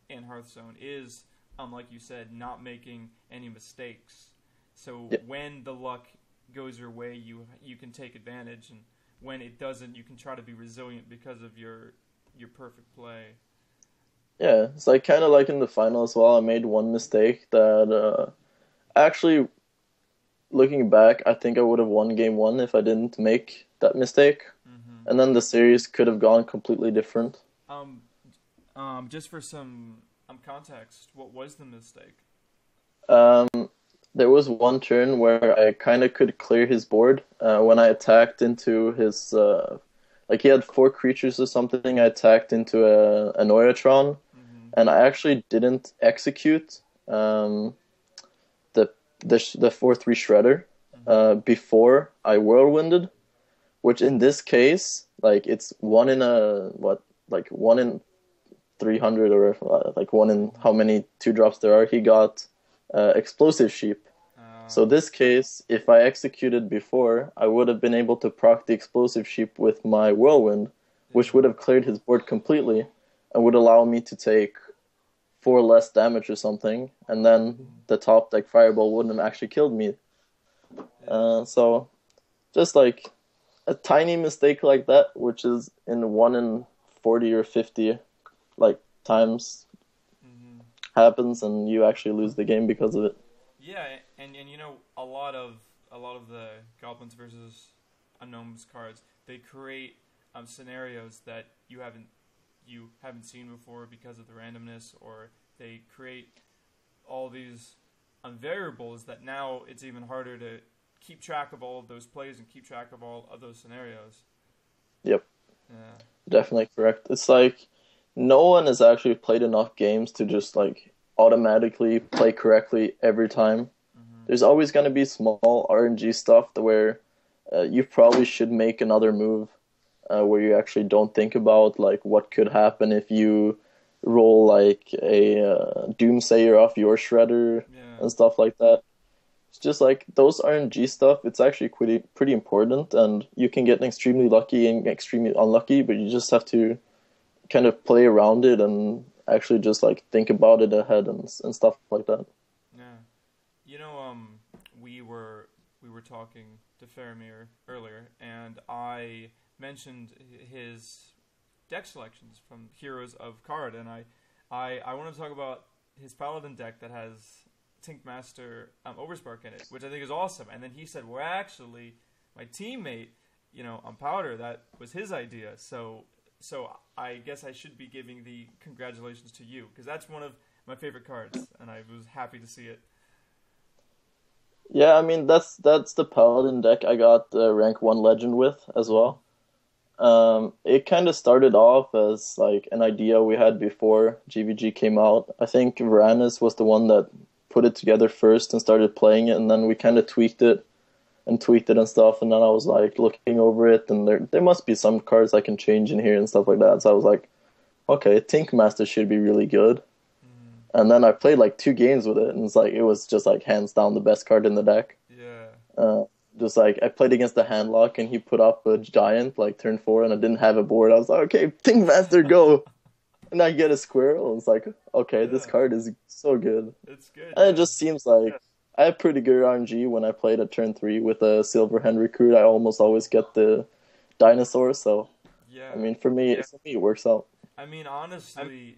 in Hearthstone is, like you said, not making any mistakes. So when the luck goes your way, you can take advantage, and when it doesn't, you can try to be resilient because of your perfect play. Yeah, it's like kind of like in the final as well. I made one mistake that actually, looking back, I think I would have won game one if I didn't make that mistake, and then the series could have gone completely different. Just for some context, what was the mistake? There was one turn where I kind of could clear his board when I attacked into his like he had 4 creatures or something. I attacked into a Neutron, and I actually didn't execute the 4/3 shredder before I whirlwinded, which in this case, like it's 1 in a 1 in 300 or like 1 in how many 2-drops there are. He got explosive sheep. So this case, if I executed before, I would have been able to proc the explosive sheep with my whirlwind, which would have cleared his board completely and would allow me to take 4 less damage or something, and then the top deck fireball wouldn't have actually killed me. So just like a tiny mistake like that, which is in 1 in 40 or 50 like times happens, and you actually lose the game because of it. Yeah, and you know, a lot of the Goblins versus Gnomes cards, they create scenarios that you haven't seen before because of the randomness, or they create all these variables that now it's even harder to keep track of all of those plays and keep track of all of those scenarios. Yep. Yeah. Definitely correct. It's like no one has actually played enough games to just like automatically play correctly every time. There's always going to be small RNG stuff where you probably should make another move where you actually don't think about like what could happen if you roll like a Doomsayer off your shredder and stuff like that. It's just like those RNG stuff, it's actually pretty important, and you can get extremely lucky and extremely unlucky, but you just have to kind of play around it and actually just like think about it ahead and stuff like that. Yeah, you know, we were talking to Faramir earlier, and I mentioned his deck selections from Heroes of Card, and I want to talk about his Paladin deck that has Tinkmaster Overspark in it, which I think is awesome. And then he said, well, actually, my teammate, you know, on Powder, that was his idea. So I guess I should be giving the congratulations to you, because that's one of my favorite cards, and I was happy to see it. Yeah, I mean, that's the Paladin deck I got rank 1 legend with as well. It kind of started off as like an idea we had before GVG came out. I think Varanus was the one that put it together first and started playing it, and then we kind of tweaked it and stuff, and then I was like looking over it, and there must be some cards I can change in here and stuff like that. So I was like, okay, Tinkmaster should be really good. And then I played like 2 games with it, and it was just like hands down the best card in the deck. Yeah. Just like I played against the Handlock, and he put up a giant like turn 4, and I didn't have a board. I was like, okay, Tinkmaster, go! And I get a squirrel, and it's like, okay, this card is so good. It's good. And it just seems like I have pretty good RNG when I played at turn 3 with a Silverhand Recruit. I almost always get the dinosaur, so yeah. I mean, for me, it works out. I mean, honestly,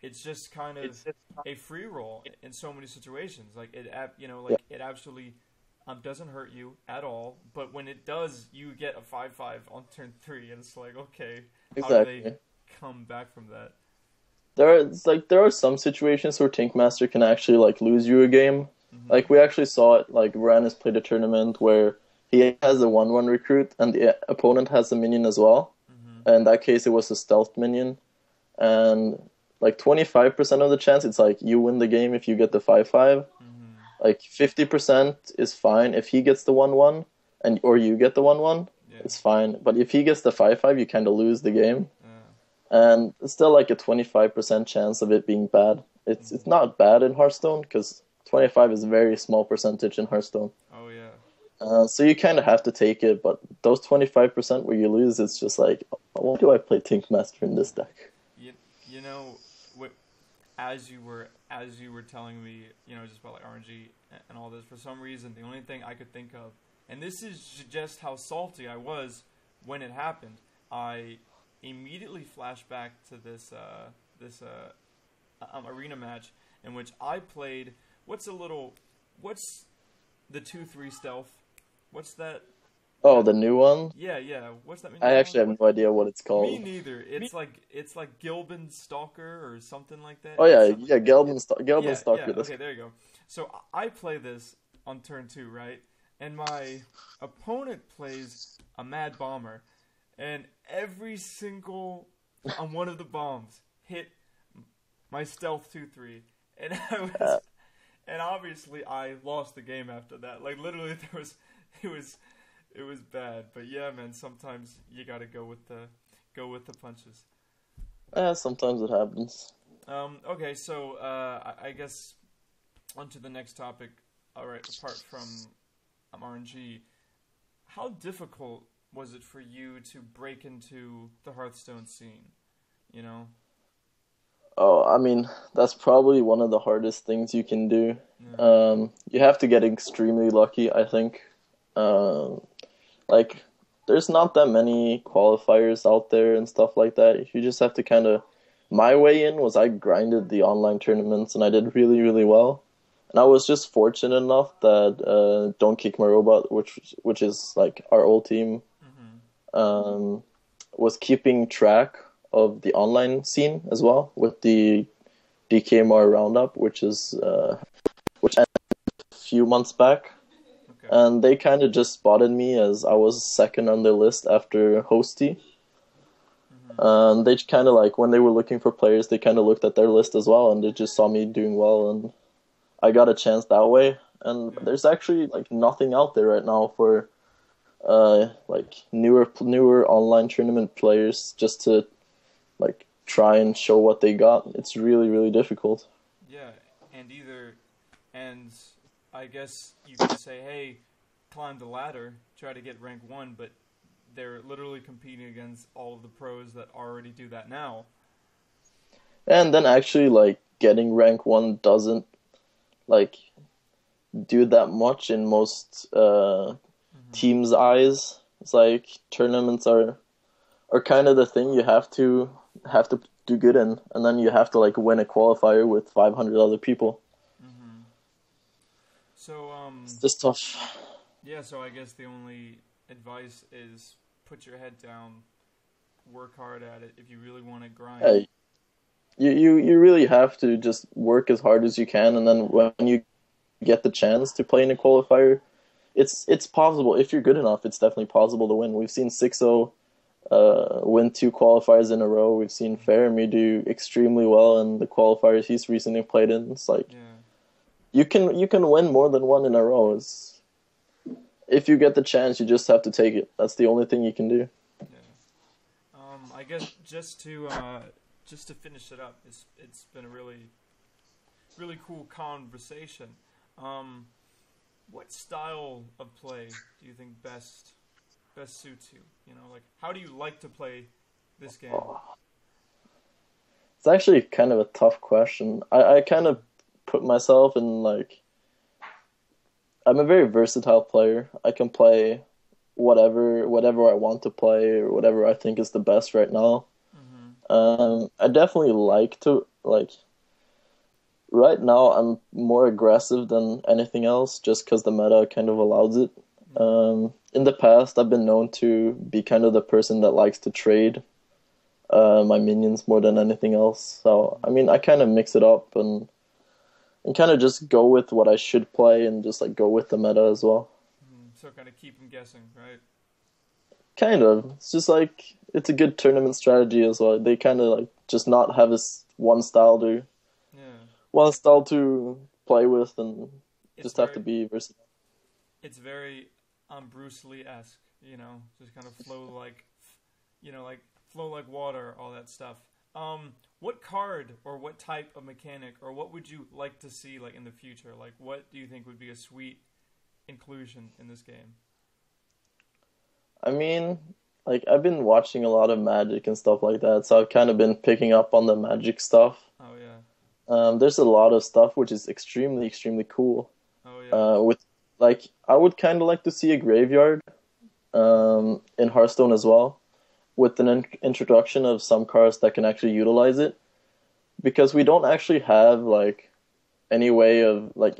it's just kind of a free roll in so many situations. Like it absolutely doesn't hurt you at all. But when it does, you get a 5/5 on turn 3, and it's like, okay, how do they come back from that? There are some situations where Tinkmaster can actually like lose you a game. Like we actually saw it. Like Varanus played a tournament where he has a 1/1 recruit, and the opponent has a minion as well. In that case, it was a stealth minion, and like 25% of the chance, it's like you win the game if you get the 5/5. Like 50% is fine if he gets the 1/1 or you get the 1/1. It's fine. But if he gets the 5/5, you kind of lose the game. And it's still like a 25% chance of it being bad. It's not bad in Hearthstone, because 25 is a very small percentage in Hearthstone. Oh yeah. So you kind of have to take it, but those 25% where you lose, it's just like, why do I play Tinkmaster in this deck? You know, as you were telling me, you know, just about like RNG and all this, for some reason, the only thing I could think of, and this is just how salty I was when it happened, I immediately flashed back to this arena match in which I played. What's the 2-3 stealth? What's that? Oh, the new one? Yeah. What's that mean? I actually have no idea what it's called. Me neither. It's like Gilbin Stalker or something like that. Oh yeah, Gelbin Stalker. Yeah, okay, there you go. So I play this on turn 2, right? And my opponent plays a Mad Bomber, and every single on one of the bombs hit my stealth 2-3, and and obviously I lost the game after that. Like literally, it was bad. But yeah, man, sometimes you gotta go with the punches. Yeah, sometimes it happens. Okay, so I guess on to the next topic. All right, apart from RNG, how difficult was it for you to break into the Hearthstone scene? You know? Oh, I mean, that's probably one of the hardest things you can do. Yeah. You have to get extremely lucky, I think. Like, there's not that many qualifiers out there and stuff like that. You just have to kind of... My way in was I grinded the online tournaments, and I did really, really well. And I was just fortunate enough that Don't Kick My Robot, which is like our old team, was keeping track of the online scene as well with the DKMR roundup, which ended a few months back. Okay. And they kind of just spotted me as I was second on their list after Hosty. They kind of like, when they were looking for players, they kind of looked at their list as well, and they just saw me doing well, and I got a chance that way. And there's actually like nothing out there right now for like newer online tournament players just to like try and show what they got. It's really, really difficult. Yeah, and I guess you could say, hey, climb the ladder, try to get rank 1, but they're literally competing against all of the pros that already do that now. And then actually, like, getting rank 1 doesn't, like, do that much in most teams' eyes. It's like, tournaments are kind of the thing you have to do good in, and then you have to, like, win a qualifier with 500 other people. So, it's just tough. Yeah, so I guess the only advice is put your head down, work hard at it if you really want to grind. Yeah, you really have to just work as hard as you can, and then when you get the chance to play in a qualifier, it's possible. If you're good enough, it's definitely possible to win. We've seen 6-0 win 2 qualifiers in a row. We've seen Faramir do extremely well in the qualifiers he's recently played in. It's like, you can win more than 1 in a row. If you get the chance, you just have to take it. That's the only thing you can do. Yeah. I guess just to finish it up, it's been a really, really cool conversation. What style of play do you think best suits you? You know, like, how do you like to play this game? It's actually kind of a tough question. I kind of put myself in, like, I'm a very versatile player. I can play whatever I want to play, or whatever I think is the best right now. I definitely like to, like, right now I'm more aggressive than anything else, just because the meta kind of allows it. In the past, I've been known to be kind of the person that likes to trade my minions more than anything else. So, I mean, I kind of mix it up and kind of just go with what I should play and just, like, go with the meta as well. So kind of keep them guessing, right? Kind of. It's just, like, it's a good tournament strategy as well. They kind of, like, just not have this one style to play with, and just have to be versatile. It's very Bruce Lee-esque, you know, just kind of flow like water, all that stuff. What card or what type of mechanic or what would you like to see, like, in the future? Like, what do you think would be a sweet inclusion in this game? I mean, like, I've been watching a lot of Magic and stuff like that, so I've kind of been picking up on the Magic stuff. Oh, yeah. There's a lot of stuff which is extremely, extremely cool. Oh, yeah. With, like, I would kind of like to see a graveyard in Hearthstone as well, with an introduction of some cards that can actually utilize it. because we don't actually have like any way of like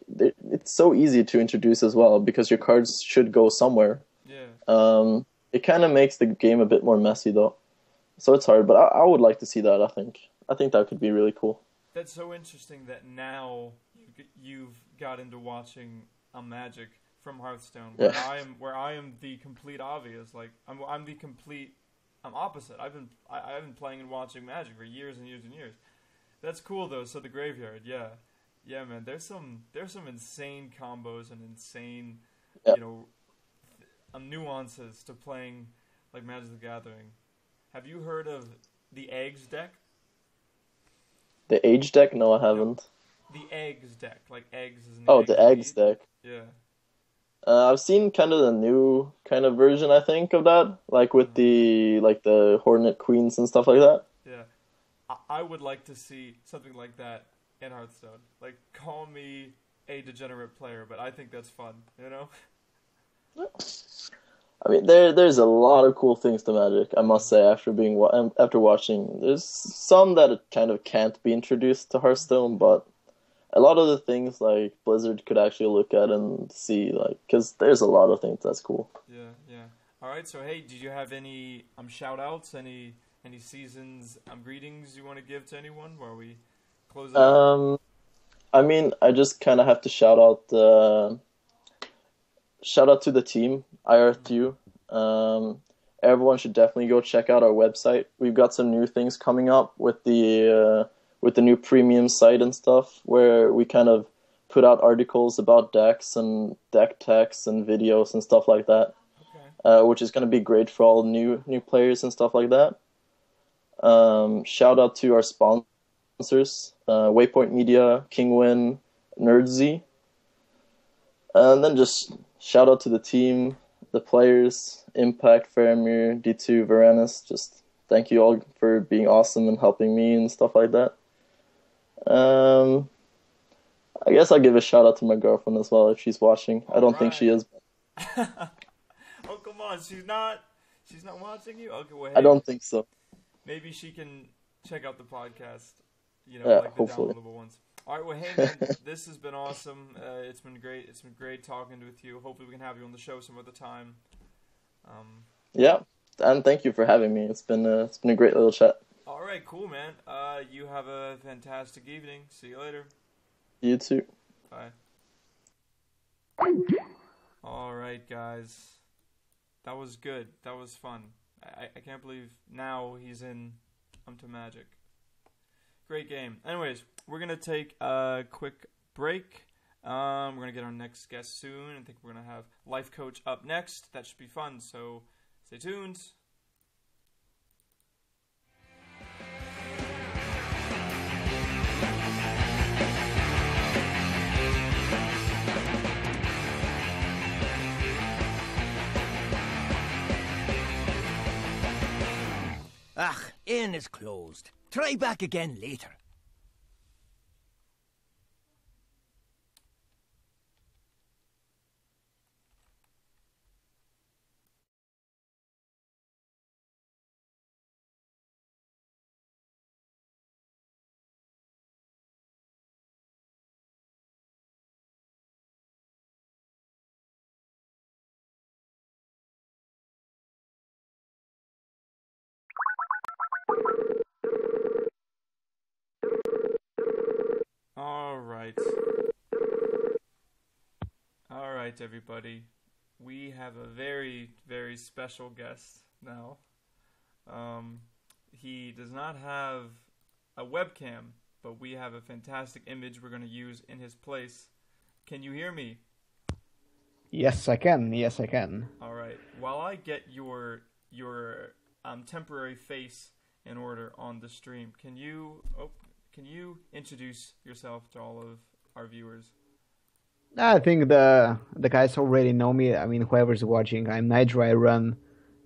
it's so easy to introduce as well because your cards should go somewhere. Yeah. It kind of makes the game a bit more messy though, so it's hard. But I would like to see that. I think that could be really cool. That's so interesting that now you've got into watching Magic from Hearthstone, where I am the complete obvious. Like I'm the complete opposite. I've been playing and watching Magic for years and years and years. That's cool though. So the graveyard, yeah, man. There's some insane combos and insane, nuances to playing like Magic the Gathering. Have you heard of the Eggs deck? The Age deck? No, I haven't. The Eggs deck, like eggs. The Eggs deck. Yeah. I've seen kind of the new kind of version, I think, of that, like with the Hornet Queens and stuff like that. Yeah, I would like to see something like that in Hearthstone. Like, call me a degenerate player, but I think that's fun, you know? I mean, there's a lot of cool things to Magic, I must say, after watching. There's some that kind of can't be introduced to Hearthstone, but a lot of the things like Blizzard could actually look at and see, like, because there's a lot of things that's cool. Yeah. All right, so hey, did you have any shout outs, any seasons greetings you want to give to anyone while we close it out? I mean, I just kind of have to shout out to the team, IR2. Everyone should definitely go check out our website. We've got some new things coming up with the new premium site and stuff, where we kind of put out articles about decks and deck techs and videos and stuff like that, which is going to be great for all new players and stuff like that. Shout out to our sponsors, Waypoint Media, Kingwin, Nerdsy. And then just shout out to the team, the players, Impact, Faramir, D2, Varanus. Just thank you all for being awesome and helping me and stuff like that. I guess I'll give a shout out to my girlfriend as well if she's watching. I don't think she is. Oh, come on. She's not watching you? Okay, well, hey, I don't think so. Maybe she can check out the podcast, hopefully. The downloadable ones. All right, well, hey, man, this has been awesome. It's been great. It's been great talking with you. Hopefully we can have you on the show some other time. Yeah, and thank you for having me. It's been a great little chat. All right, cool, man. You have a fantastic evening. See you later. You too. Bye. All right, guys. That was good. That was fun. I can't believe now he's in Magic. Great game. Anyways, we're going to take a quick break. We're going to get our next guest soon. I think we're going to have Lifecoach up next. That should be fun, so stay tuned. Inn is closed. Try back again later. All right, everybody. We have a very, very special guest now. He does not have a webcam, but we have a fantastic image we're going to use in his place. Can you hear me? Yes, I can. Yes, I can. All right. While I get your temporary face in order on the stream, can you introduce yourself to all of our viewers? I think the guys already know me. I mean, whoever's watching, I'm Nydra. I run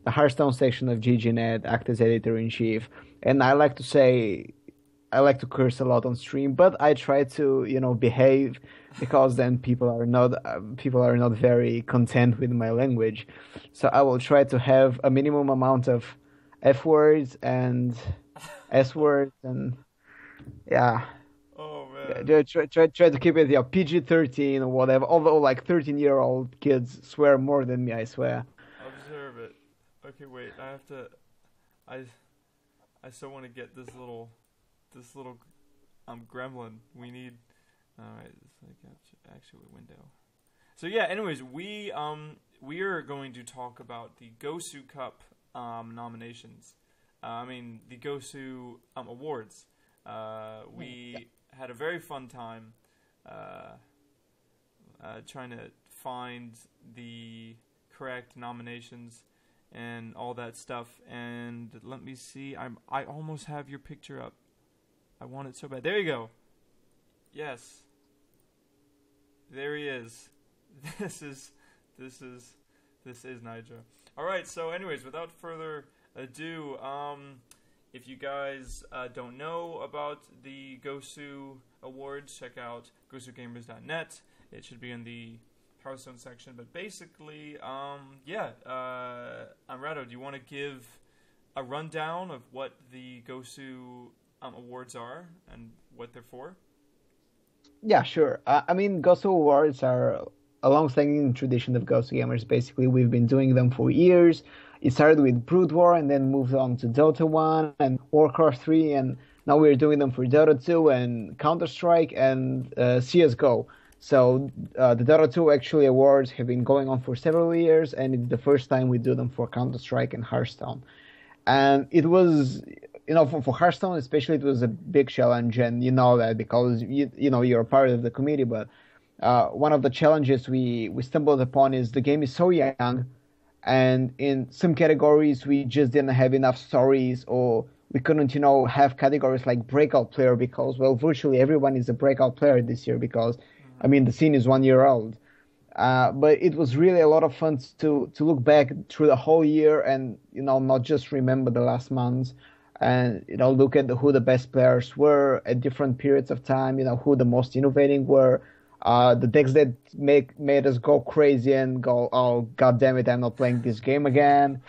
the Hearthstone section of GGNet, act as editor-in-chief, and I like to curse a lot on stream, but I try to, behave, because then people are not very content with my language. So I will try to have a minimum amount of F words and S words and Yeah. Oh man. Yeah, try to keep it PG-13 or whatever. Although like 13-year-old kids swear more than me, I swear. Observe it. Okay, wait. I have to. I still want to get this little gremlin. We need. All right. It's like actually window. So yeah. Anyways, we are going to talk about the Gosu Cup nominations. The Gosu awards. We had a very fun time trying to find the correct nominations and all that stuff. And let me see. I almost have your picture up. I want it so bad. There you go. Yes. There he is. This is Nydra. All right. So, anyways, without further ado, if you guys don't know about the Gosu Awards, check out Gosugamers.net. It should be in the Hearthstone section. But basically, Amrado, do you want to give a rundown of what the Gosu Awards are and what they're for? Yeah, sure. Gosu Awards are a long-standing tradition of Gosugamers. Basically, we've been doing them for years. It started with Brood War and then moved on to Dota 1 and Warcraft 3, and now we're doing them for Dota 2 and Counter-Strike and CSGO. So the Dota 2 actually awards have been going on for several years, and it's the first time we do them for Counter-Strike and Hearthstone. And it was, for Hearthstone especially, it was a big challenge, and you know that because you're a part of the committee. But one of the challenges we stumbled upon is the game is so young, and in some categories we just didn't have enough stories, or we couldn't, have categories like breakout player because, well, virtually everyone is a breakout player this year because, the scene is 1 year old. But it was really a lot of fun to look back through the whole year and, not just remember the last months and, look at who the best players were at different periods of time, who the most innovating were, the decks that made us go crazy and go, oh, God damn it, I'm not playing this game again.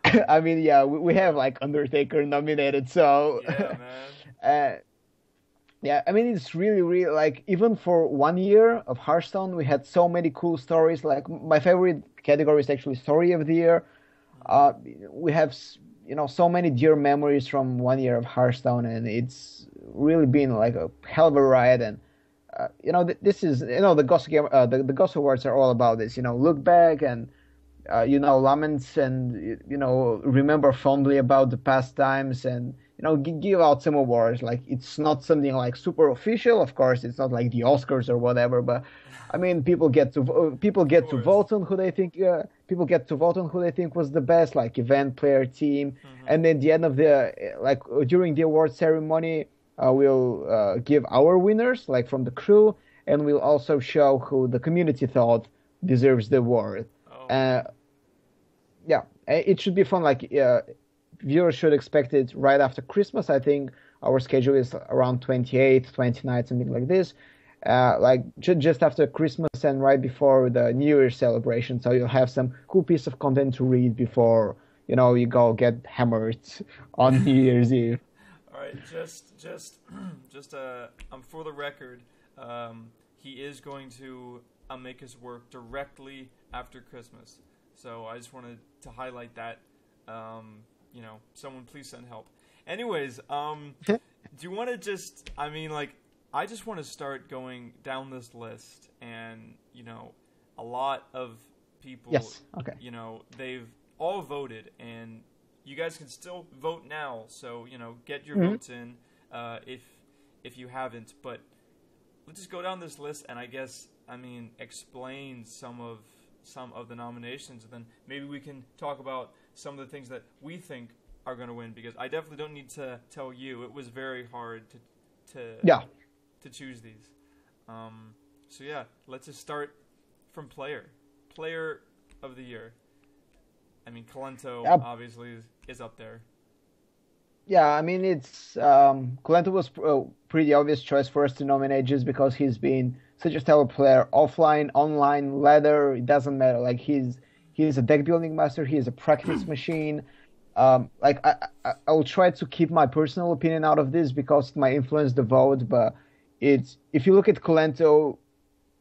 We have like Undertaker nominated, so... Yeah, man. It's really, really, like, even for 1 year of Hearthstone, we had so many cool stories. Like, my favorite category is actually Story of the Year. We have, so many dear memories from 1 year of Hearthstone, and it's really been, like, a hell of a ride. And, this is, the the Gosu Awards are all about this, look back and, laments and, remember fondly about the past times and, give out some awards. Like, it's not something like super official, of course. It's not like the Oscars or whatever. But people get to vote on who they think. People get to vote on who they think was the best, like event, player, team. And then at the end of during the award ceremony, we'll give our winners, like from the crew, and we'll also show who the community thought deserves the award. It should be fun. Like, viewers should expect it right after Christmas. I think our schedule is around 28th, 29th, something like this. Just after Christmas and right before the New Year's celebration. So you'll have some cool piece of content to read before, you go get hammered on New Year's Eve. All right, just for the record, he is going to make his work directly after Christmas. So I just wanted to highlight that. Someone please send help. Anyways, do you want to just, I just want to start going down this list and, a lot of people, yes. Okay. They've all voted and you guys can still vote now. So, get your votes in, if you haven't, but let's just go down this list and I guess, explain some of the nominations, and then maybe we can talk about some of the things that we think are going to win, because I definitely don't need to tell you it was very hard to choose these. So yeah, let's just start from player of the year. Kalento obviously is up there. Yeah, it's Kalento was a pretty obvious choice for us to nominate just because he's been such a stellar player, offline, online, ladder, it doesn't matter. Like, he's a deck building master, he's a practice machine. like I will try to keep my personal opinion out of this because it might influence the vote. But if you look at Kolento,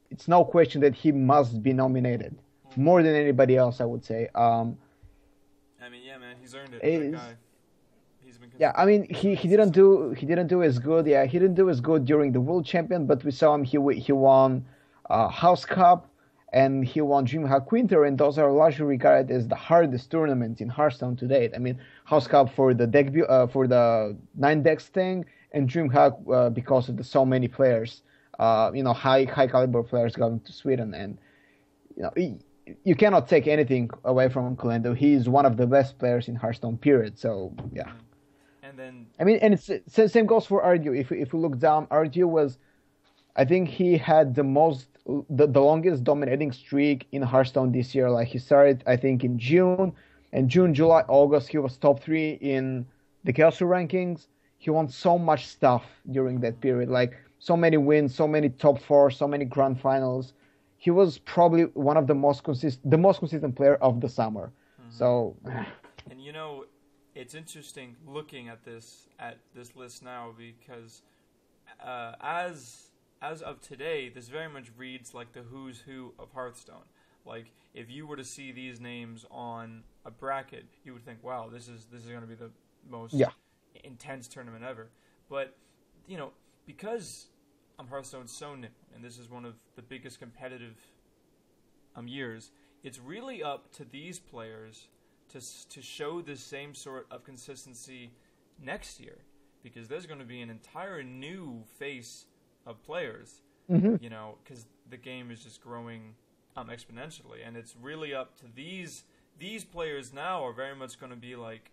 it's no question that he must be nominated more than anybody else, I would say. I mean, yeah, man, he's earned it. That guy. He's been yeah, I mean, he didn't do as good. Yeah, he didn't do as good during the World Champion, but we saw him. He won House Cup and he won DreamHack Winter, and those are largely regarded as the hardest tournaments in Hearthstone to date. I mean, House Cup for the deck for the 9 decks thing, and DreamHack because of the so many players. High caliber players going to Sweden, and you cannot take anything away from Kolento. He's one of the best players in Hearthstone, period. So yeah. And then I mean, and it's same goes for Ardew. If we look down, Ardew was, I think he had the longest dominating streak in Hearthstone this year. Like he started, I think, in June, July, August, he was top 3 in the Kelso rankings. He won so much stuff during that period, like so many wins, so many top 4, so many grand finals. He was probably one of the most consistent player of the summer. Mm-hmm. So, and it's interesting looking at this list now because as of today, this very much reads like the who's who of Hearthstone. Like if you were to see these names on a bracket, you would think, "Wow, this is going to be the most intense tournament ever." But because Hearthstone's so new, and this is one of the biggest competitive years, it's really up to these players to show the same sort of consistency next year, because there's going to be an entire new face of players, because the game is just growing exponentially, and it's really up to these players now are very much going to be like,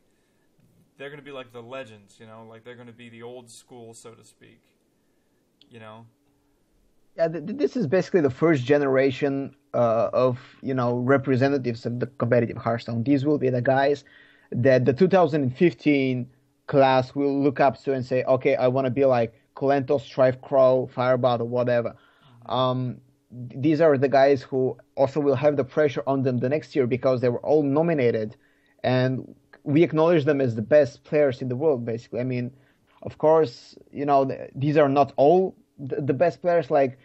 they're going to be like the legends, like they're going to be the old school, so to speak, Yeah, this is basically the first generation of representatives of the competitive Hearthstone. These will be the guys that the 2015 class will look up to and say, okay, I want to be like Kolento, Strife Crow, Firebot, or whatever. These are the guys who also will have the pressure on them the next year because they were all nominated, and we acknowledge them as the best players in the world, basically. I mean, of course, these are not all the best players, like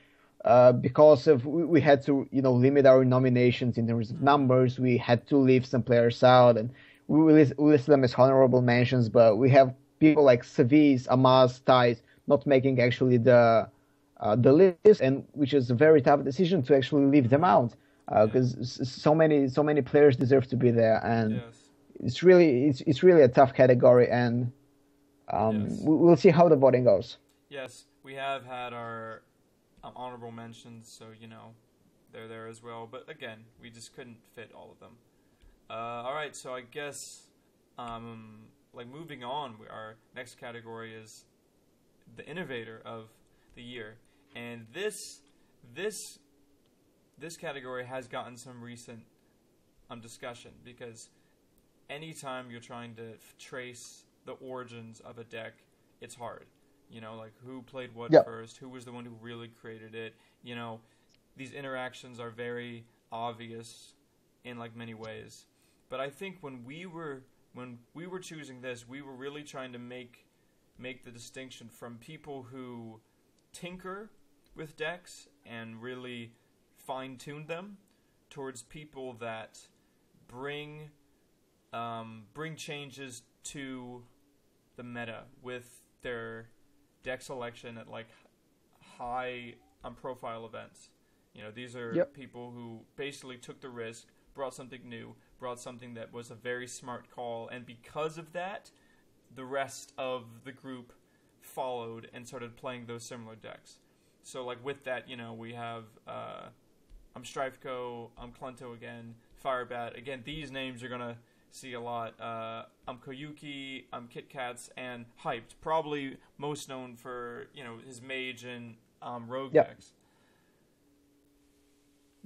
because of we had to limit our nominations in terms of numbers. We had to leave some players out, and we list them as honorable mentions. But we have people like Saviz, Amaz, Thais not making actually the list, and which is a very tough decision to actually leave them out because so many players deserve to be there, and it's really a tough category, and we'll see how the voting goes. Yes, we have had our honorable mentions, so they're there as well. But again, we just couldn't fit all of them. All right, so I guess moving on, our next category is the innovator of the year, and this category has gotten some recent discussion, because anytime you're trying to trace the origins of a deck, it's hard. Like who played what first, who was the one who really created it. These interactions are very obvious in many ways. But I think when we were choosing this, we were really trying to make the distinction from people who tinker with decks and really fine-tune them towards people that bring changes to the meta with their deck selection at high profile events. These are people who basically took the risk, brought something new, brought something that was a very smart call, and because of that, the rest of the group followed and started playing those similar decks. So with that, we have Strifeco, Kolento again, Firebat. Again, these names you're gonna see a lot. Koyuki, Kit Kats, and Hyped. Probably most known for his mage and rogue decks.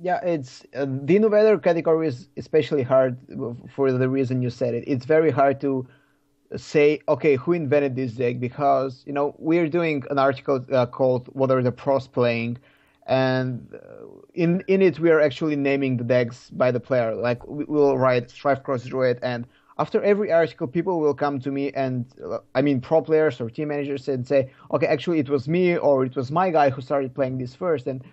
Yeah, it's the innovator category is especially hard for the reason you said it. It's very hard to say, okay, who invented this deck, because we're doing an article called "What Are the Pros Playing," and in it we are actually naming the decks by the player. Like we'll write Strife Cross Druid and after every article, people will come to me and, pro players or team managers and say, okay, actually it was me or it was my guy who started playing this first. And,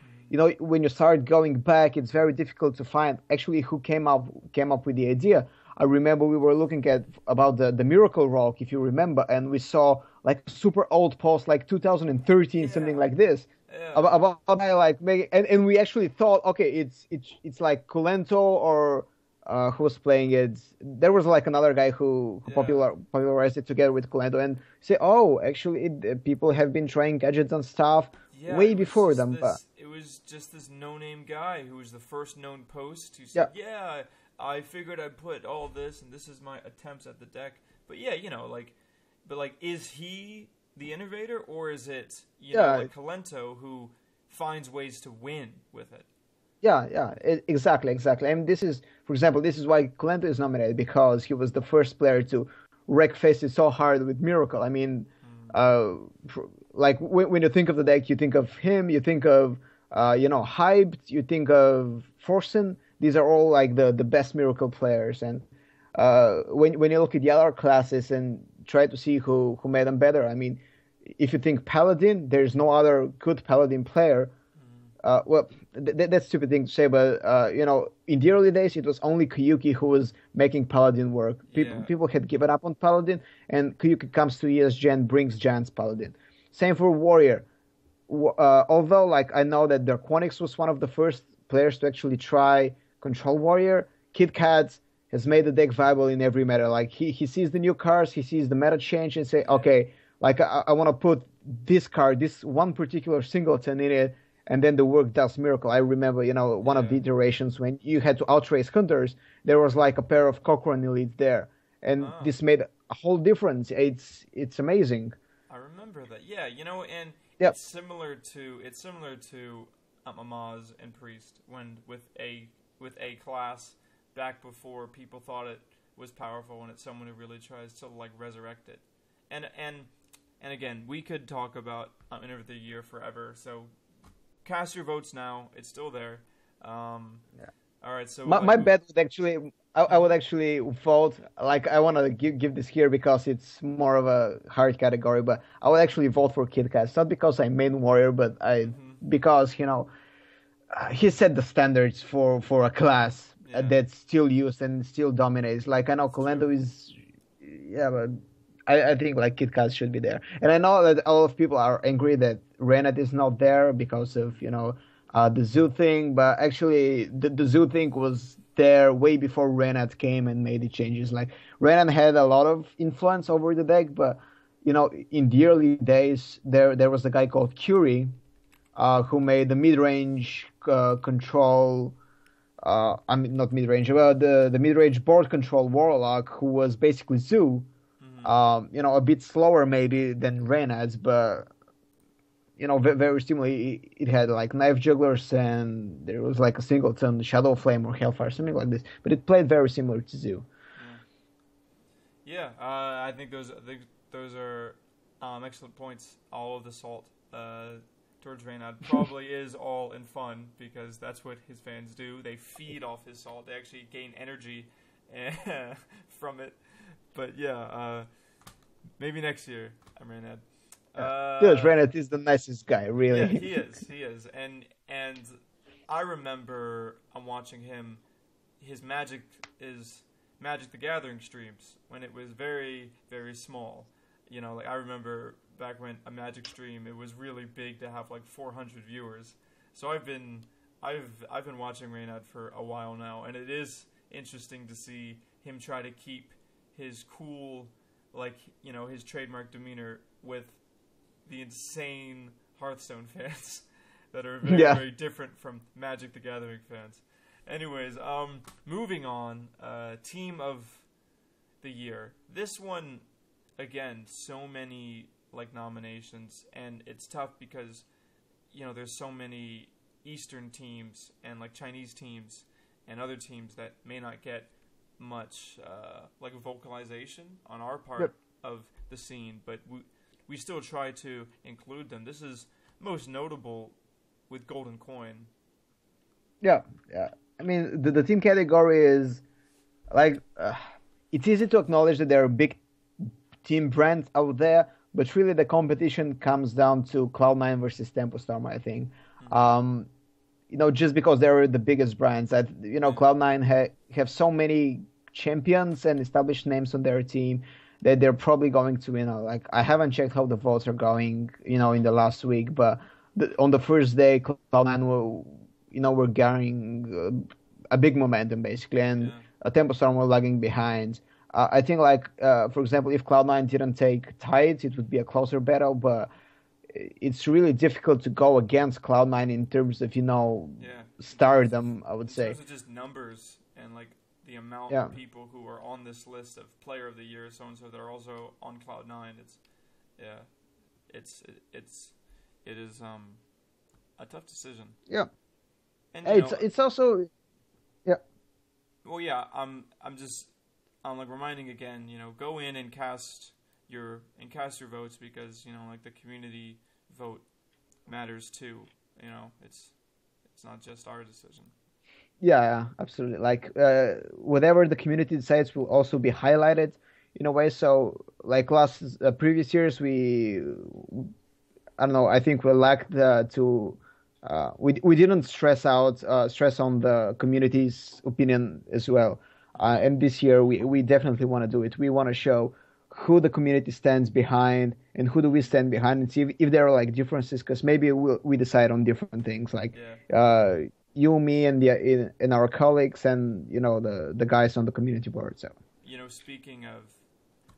when you start going back, it's very difficult to find actually who came up with the idea. I remember we were looking about the Miracle Rock, if you remember, and we saw like a super old post, like 2013, something like this, about like making, and we actually thought, okay, it's like Kulento or who was playing it. There was like another guy who popularized it together with Kulento, and say, oh, actually, people have been trying gadgets and stuff way before them. It was just this no-name guy who was the first known post who said, I figured I'd put all this, and this is my attempts at the deck. But is he the innovator, or is it, like Kalento who finds ways to win with it? Exactly. And this is, for example, this is why Kalento is nominated, because he was the first player to wreck faces so hard with Miracle. I mean, like when you think of the deck, you think of him, you think of, Hyped, you think of Forsen. These are all like the best Miracle players, and when you look at the other classes and try to see who made them better, I mean, if you think Paladin, there's no other good Paladin player. That's a stupid thing to say, but in the early days, it was only Kyuki who was making Paladin work. People had given up on Paladin, and Kyuki comes to ESG and brings Giants Paladin. Same for Warrior. Although, like, I know that Darquonix was one of the first players to actually try Control Warrior, Kit Kat has made the deck viable in every meta. Like, he sees the new cards, he sees the meta change, and say, okay, like, I want to put this card, this one particular singleton in it, and then the work does miracle. I remember, one of the iterations when you had to outrace Hunters, there was like a pair of Cochrane elites there, and this made a whole difference. It's amazing. I remember that. Yeah, and it's similar to Amaz and Priest when with a class back before people thought it was powerful, and it's someone who really tries to like resurrect it. And again, we could talk about Enter of the Year forever. So cast your votes now. It's still there. All right. So my bet would actually, I would actually vote. Like, I want to give this here because it's more of a hard category, but I would actually vote for Kit Kat. It's not because I main Warrior, but because he set the standards for a class that's still used and still dominates. Like, I know Kalendo is, but I think like Kit Kat should be there. And I know that a lot of people are angry that Renat is not there because of the zoo thing, but actually the zoo thing was there way before Renat came and made the changes. Like, Renat had a lot of influence over the deck, but in the early days there was a guy called Curie who made the mid-range control. Not mid-range, but the mid-range board control Warlock, who was basically Zoo. A bit slower maybe than Renat's, but very similar. It had like Knife Jugglers, and there was like a singleton, Shadow Flame or Hellfire, something like this. But it played very similar to Zoo. I think those are excellent points. All of the salt towards Reynad probably is all in fun, because that's what his fans do. They feed off his salt. They actually gain energy from it. But maybe next year, Reynad. Renat is the nicest guy, really. Yeah, he is. And I remember I'm watching him, his Magic the Gathering streams when it was very, very small. Like, I remember back when a Magic stream, it was really big to have like 400 viewers. So I've been watching Reynad for a while now, and it is interesting to see him try to keep his cool, his trademark demeanor with the insane Hearthstone fans that are very, very different from Magic the Gathering fans. Anyways, moving on, Team of the Year. This one, again, so many nominations, and it's tough because there's so many Eastern teams and Chinese teams and other teams that may not get much vocalization on our part of the scene, but we still try to include them. This is most notable with Golden Coin. Yeah. I mean, the team category is it's easy to acknowledge that there are big team brands out there, but really the competition comes down to Cloud9 versus Tempostorm, I think. Just because they're the biggest brands. Cloud9 have so many champions and established names on their team that they're probably going to win. Like, I haven't checked how the votes are going, in the last week, but on the first day, Cloud9 were carrying a big momentum, basically, and Tempostorm were lagging behind. I think, for example, if Cloud9 didn't take Tides, it would be a closer battle, but it's really difficult to go against Cloud9 in terms of, stardom, I would say. In terms of just numbers and, the amount of people who are on this list of Player of the Year, so that are also on Cloud9, it is a tough decision. Yeah. And, it's also... Yeah. Well, yeah, I'm reminding again, go in and cast your votes, because the community vote matters too. It's not just our decision. Yeah, absolutely. Whatever the community decides will also be highlighted in a way. So previous years, I think we lacked we didn't stress on the community's opinion as well. And this year we definitely want to do it. We want to show who the community stands behind and who do we stand behind, and see if there are differences, because maybe we decide on different things, you, me, and our colleagues, and the guys on the community board. So speaking of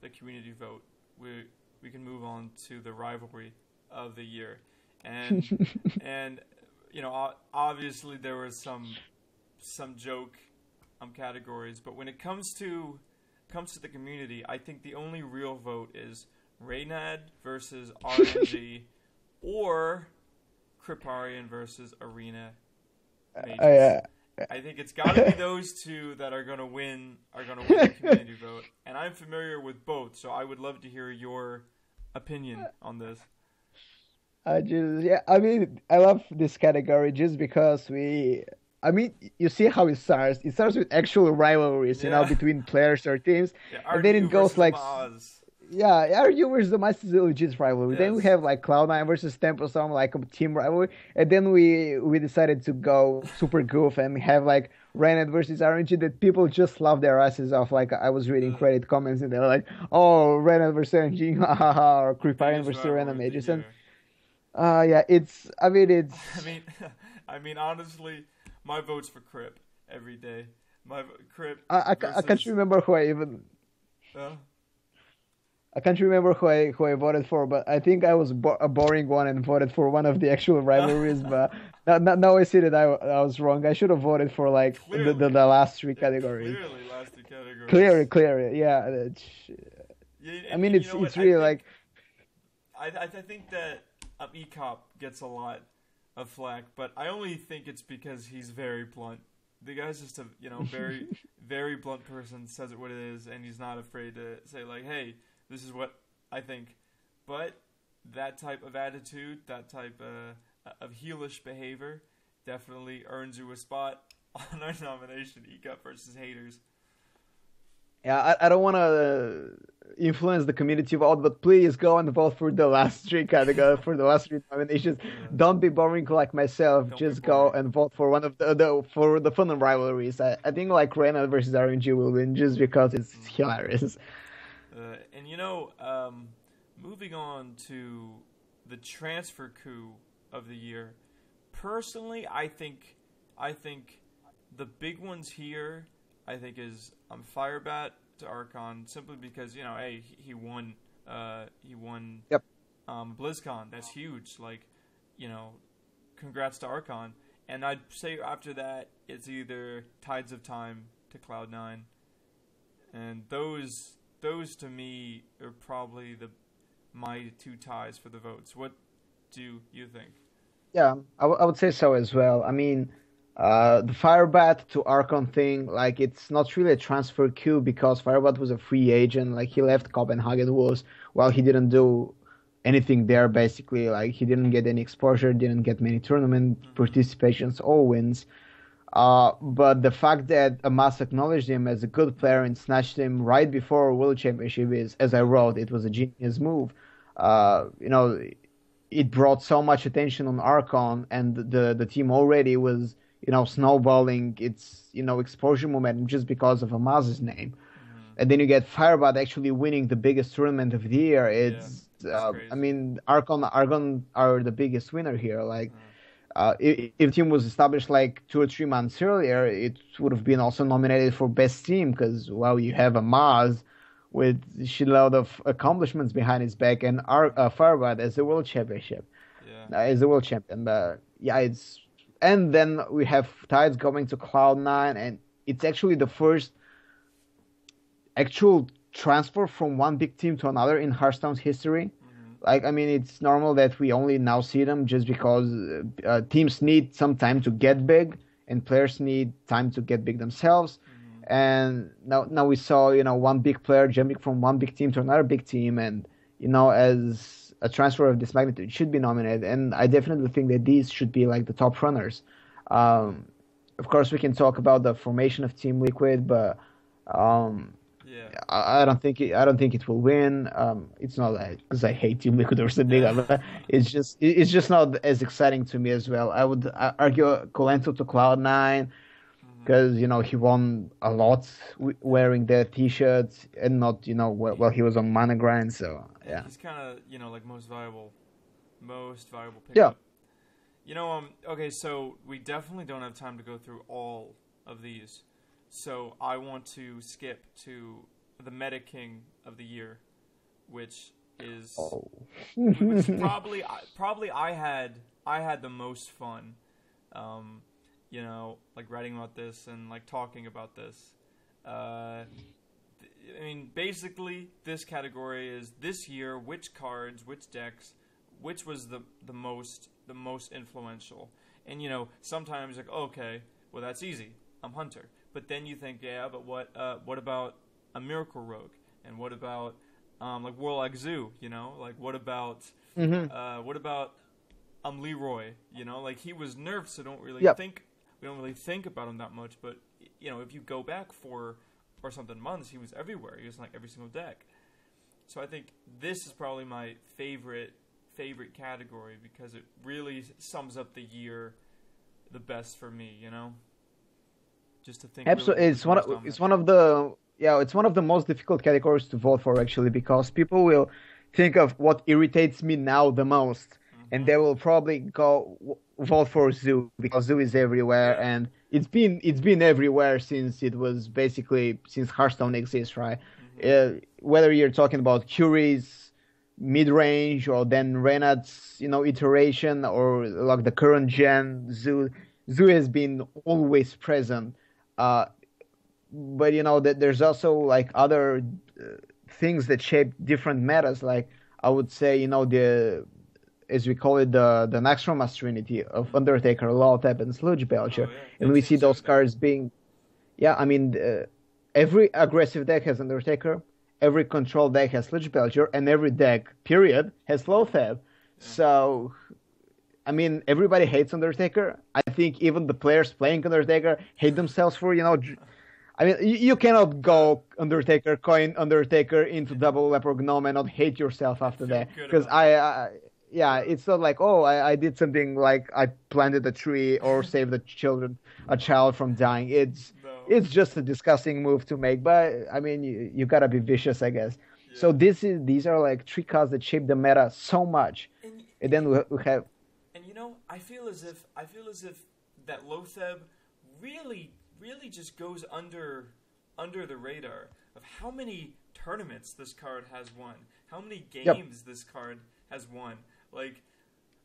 the community vote, we can move on to the rivalry of the year, and obviously there was some joke categories, but when it comes to the community, I think the only real vote is Reynad versus RNG or Kriparian versus Arena Mages. I think it's got to be those two that are going to win the community vote, and I'm familiar with both, so I would love to hear your opinion on this. I love this category just because you see how it starts. It starts with actual rivalries, between players or teams, and then it goes RU versus the Maz is a legit rivalry. Yes. Then we have Cloud9 versus Tempostorm, a team rivalry, and then we decided to go super goof and have Reynad versus RNG that people just love their asses off. I was reading Reddit comments and they're like, "Oh, Reynad versus RNG, haha," or Kriparian versus Arena Mages, and it's. Honestly, my vote's for Krip every day. Krip. I can't remember who I even. I can't remember who I voted for, but I think I was a boring one and voted for one of the actual rivalries. But now I see that I was wrong. I should have voted for the last three categories. Clearly, last three categories. Clearly, yeah. It's really I think that ECOP gets a lot of flack, but I only think it's because he's very blunt. The guy's just a very very blunt person, says it what it is, and he's not afraid to say hey, this is what I think. But that type of attitude, that type of heelish behavior, definitely earns you a spot on our nomination, ECOP versus Haters. Yeah, I don't want to influence the community vote, but please go and vote for the last three categories, for the last three nominations. Don't be boring like myself. Just go and vote for one of for the fun rivalries. I think Reynad versus RNG will win just because it's hilarious. Moving on to the transfer coup of the year. Personally, I think the big ones here, is Firebat to Archon, simply because he won Yep. BlizzCon. That's huge. Congrats to Archon. And I'd say after that it's either Tides of Time to Cloud9, and those to me are probably my two ties for the votes. What do you think? Yeah, I would say so as well. The Firebat to Archon thing, it's not really a transfer queue because Firebat was a free agent. He left Copenhagen while he didn't do anything there, basically. He didn't get any exposure, didn't get many tournament participations or wins. But the fact that Amas acknowledged him as a good player and snatched him right before World Championship is, as I wrote, it was a genius move. It brought so much attention on Archon, and the team already was, snowballing its, exposure momentum just because of Amaz's name. And then you get Firebot actually winning the biggest tournament of the year. It's, Archon are the biggest winner here. Like, if the team was established like 2 or 3 months earlier, it would have been also nominated for best team because, you have Amaz with a shitload of accomplishments behind his back, and Firebot as a world championship, as a world champion. And then we have Tides going to Cloud9, and it's actually the first actual transfer from one big team to another in Hearthstone's history. It's normal that we only now see them just because teams need some time to get big and players need time to get big themselves. And now we saw, one big player jumping from one big team to another big team, and, as a transfer of this magnitude should be nominated. And I definitely think that these should be like the top runners. Of course, we can talk about the formation of Team Liquid, but I don't think it will win. It's not like because I hate Team Liquid or something. It's just not as exciting to me as well. I would argue Colento to Cloud9 because he won a lot wearing their T-shirts and not while he was on Mana Grind. So yeah, he's kind of like most valuable pickup. Okay, so we definitely don't have time to go through all of these. So I want to skip to the Meta King of the year, which is which probably I had the most fun, like writing about this and like talking about this. Basically, this category is this year, which cards, which decks, which was the most influential. And sometimes like, okay, well that's easy, I'm Hunter. But then you think, but what about a Miracle Rogue? And what about like Warlock Zoo? Like what about Leroy? Like he was nerfed, so we don't really think about him that much. But if you go back 4 or something months, he was everywhere. He was in like every single deck. So I think this is probably my favorite category because it really sums up the year the best for me. Just to think. Absolutely, really it's one of the most difficult categories to vote for actually because people will think of what irritates me now the most, and they will probably go vote for Zoo because Zoo is everywhere, and it's been everywhere since Hearthstone exists, right? Whether you're talking about Curie's mid-range or then Renat's iteration or like the current gen, Zoo has been always present. But that there's also like other things that shape different metas. Like I would say, as we call it, the Naxxramas Trinity of Undertaker, LoTR, and Sludge Belcher, and we see those cards being, every aggressive deck has Undertaker, every control deck has Sludge Belcher, and every deck, period, has LoTR. So, everybody hates Undertaker. I think even the players playing Undertaker hate themselves for, you cannot go Undertaker, coin Undertaker into double Leopard Gnome and not hate yourself after that. Because it's not like, I did something like I planted a tree or saved a child from dying. It's just a disgusting move to make. But, you gotta be vicious, I guess. Yeah. So these are like 3 cards that shape the meta so much. And then we have... I feel as if that LoTR really just goes under the radar of how many tournaments this card has won, how many games this card has won. Like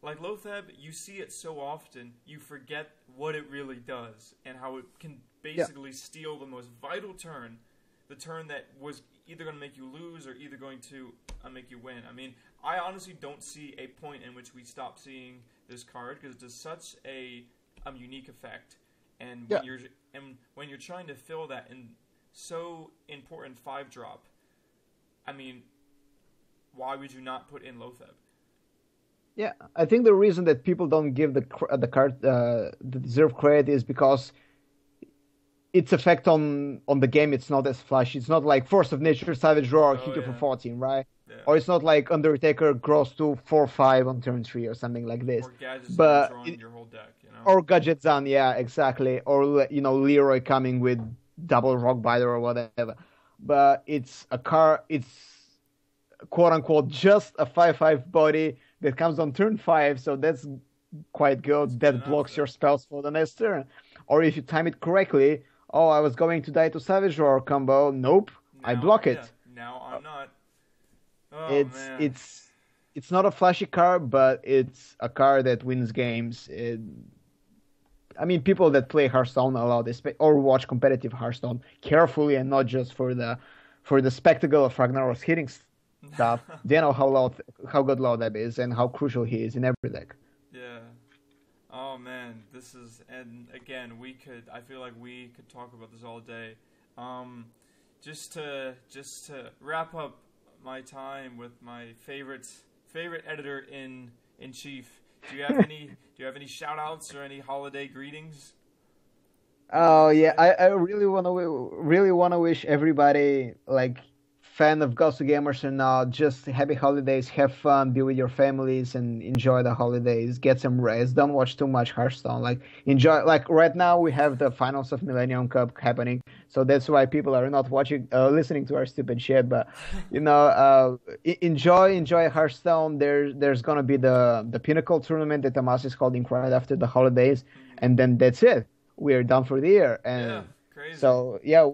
LoTR, you see it so often, you forget what it really does and how it can basically steal the most vital turn, the turn that was either going to make you lose or either going to make you win. I honestly don't see a point in which we stop seeing this card because it does such a unique effect, and when you're trying to fill that in so important 5-drop, why would you not put in LoTR? Yeah, I think the reason that people don't give the card the deserved credit is because its effect on the game, it's not as flashy. It's not like Force of Nature, Savage Roar, hit you for yeah. 14, right? Yeah. Or it's not like Undertaker grows to 4/5 on turn 3 or something like this. Or gadgets But drawing your whole deck, you know? or Gadget Zan, yeah, exactly. Or Leroy coming with double Rock Biter or whatever. But it's quote unquote just a 5/5 body that comes on turn 5, so that's quite good. That blocks your spells for the next turn. Or if you time it correctly, oh, I was going to die to Savage Roar combo. Nope, I block it. Now I'm not. Oh, man. It's not a flashy card, but it's a card that wins games. I mean, people that play Hearthstone a lot, or watch competitive Hearthstone carefully, and not just for the spectacle of Ragnarok's hitting stuff. They know how good LoTR is and how crucial he is in every deck. Yeah. Oh man, and again, I feel like we could talk about this all day. Just to wrap up my time with my favorite editor in chief. Do you have any shout outs or any holiday greetings? Oh yeah, I really wanna wish everybody, like, fan of Gosugamers or not, just happy holidays, have fun, be with your families, and enjoy the holidays. Get some rest. Don't watch too much Hearthstone. Like, enjoy. Like right now, we have the finals of Millennium Cup happening, so that's why people are not listening to our stupid shit. But enjoy Hearthstone. There's gonna be the Pinnacle tournament that Amas is holding right after the holidays, and then that's it. We're done for the year. And yeah, crazy. So yeah.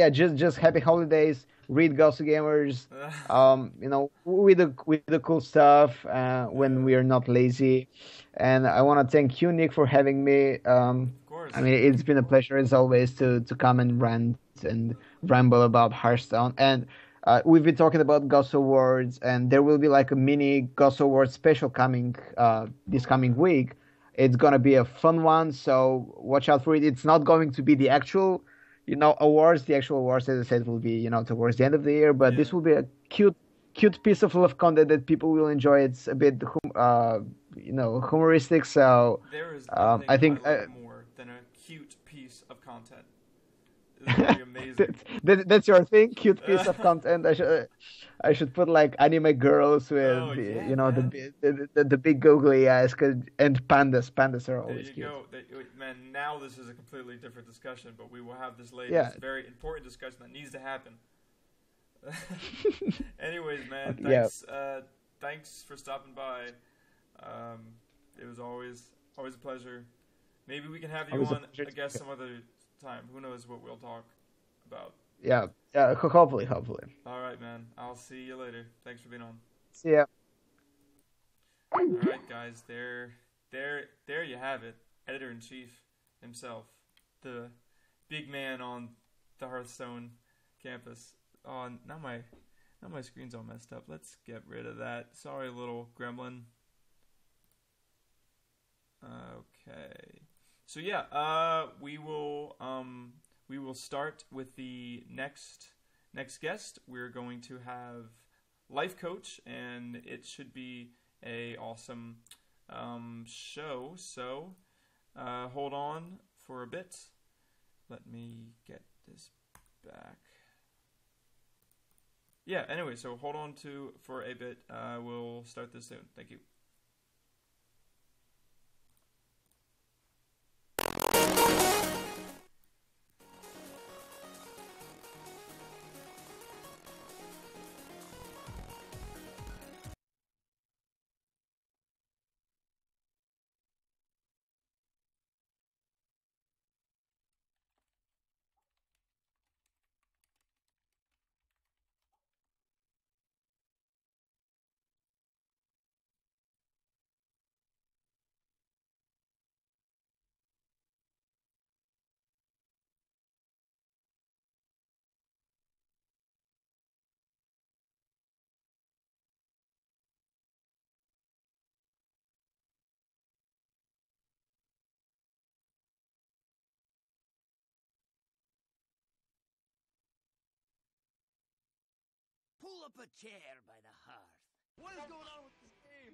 Just happy holidays. Read Gosugamers, with the cool stuff when we are not lazy. And I want to thank you, Nick, for having me. Of course. I mean, it's been a pleasure as always to come and rant and ramble about Hearthstone. And we've been talking about Gosuawards, and there will be like a mini Gosuaward special coming this coming week. It's gonna be a fun one, so watch out for it. It's not going to be the actual awards. The actual awards, as I said, will be, towards the end of the year. But this will be a cute piece of love content that people will enjoy. It's a bit, humoristic. So there is nothing I think more than a cute piece of content. It's really amazing. That's your thing, cute piece of content. I should put like anime girls with the big googly eyes and pandas. Pandas are always cute. There you go. Man, now this is a completely different discussion, but we will have this later. Yeah. It's a very important discussion that needs to happen. Anyways, man, thanks for stopping by. It was always a pleasure. Maybe we can have you on, I guess, some other time. Who knows what we'll talk about. Yeah, hopefully. All right, man. I'll see you later. Thanks for being on. See ya. All right, guys. There you have it. Editor-in-chief himself, the big man on the Hearthstone campus. Oh, now my screen's all messed up. Let's get rid of that. Sorry, little gremlin. Okay. So yeah, we will start with the next guest. We're going to have Lifecoach, and it should be a awesome show. So hold on for a bit. Let me get this back. Yeah. Anyway, so hold on for a bit. We'll start this soon. Thank you. Pull up a chair by the hearth. What is going on with this game?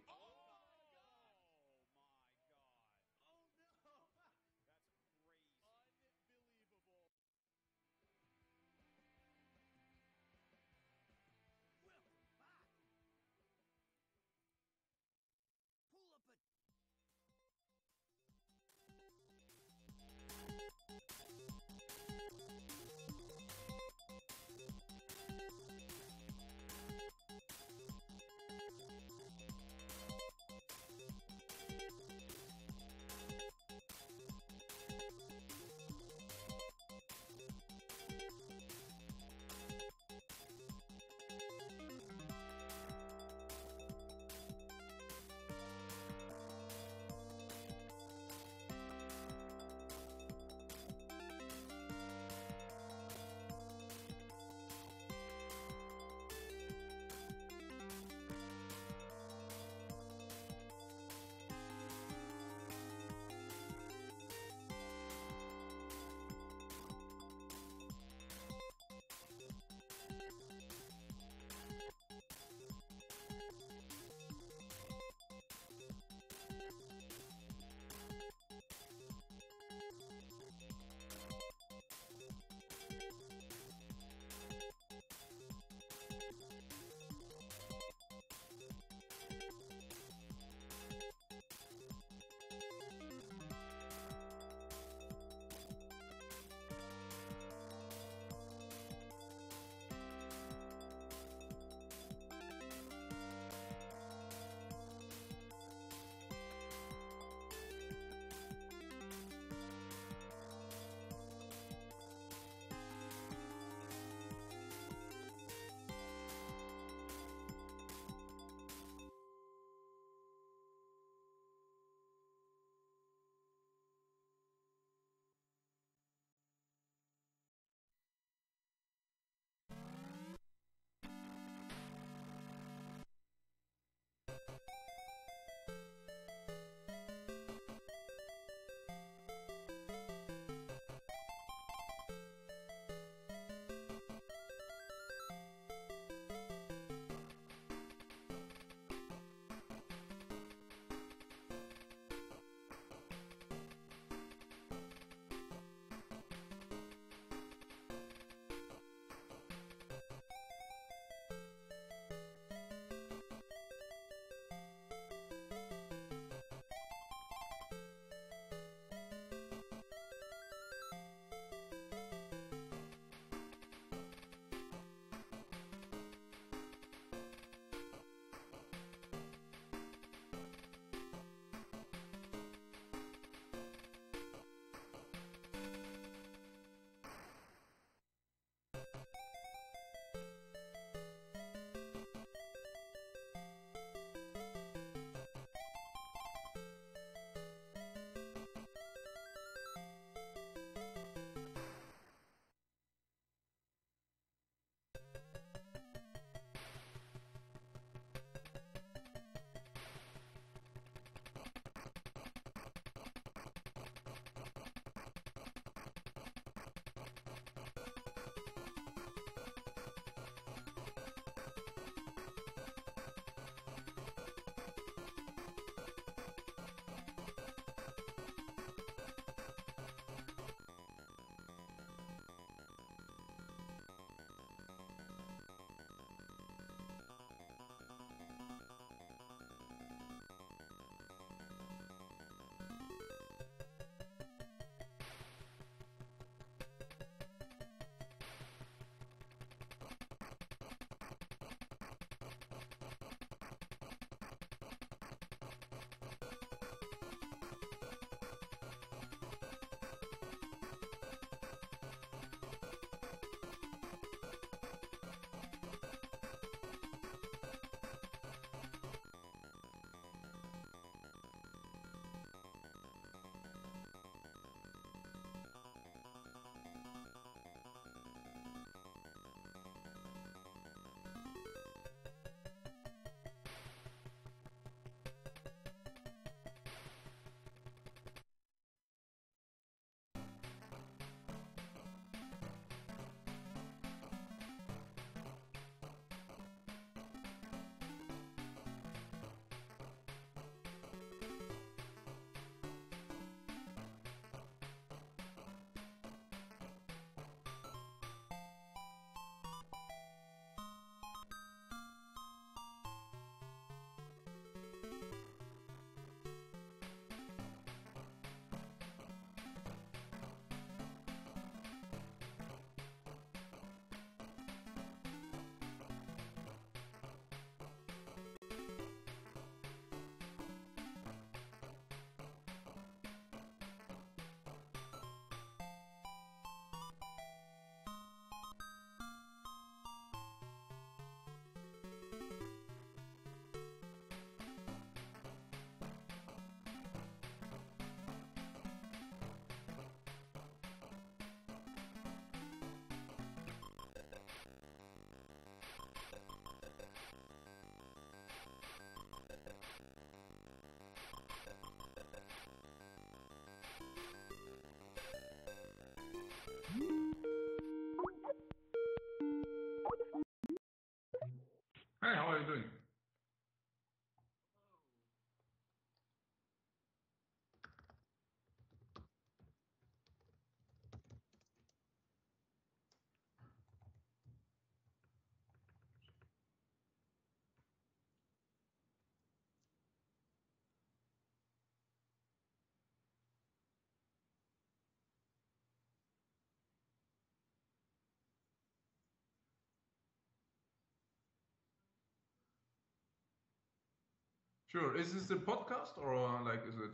Sure. Is this a podcast or like is it?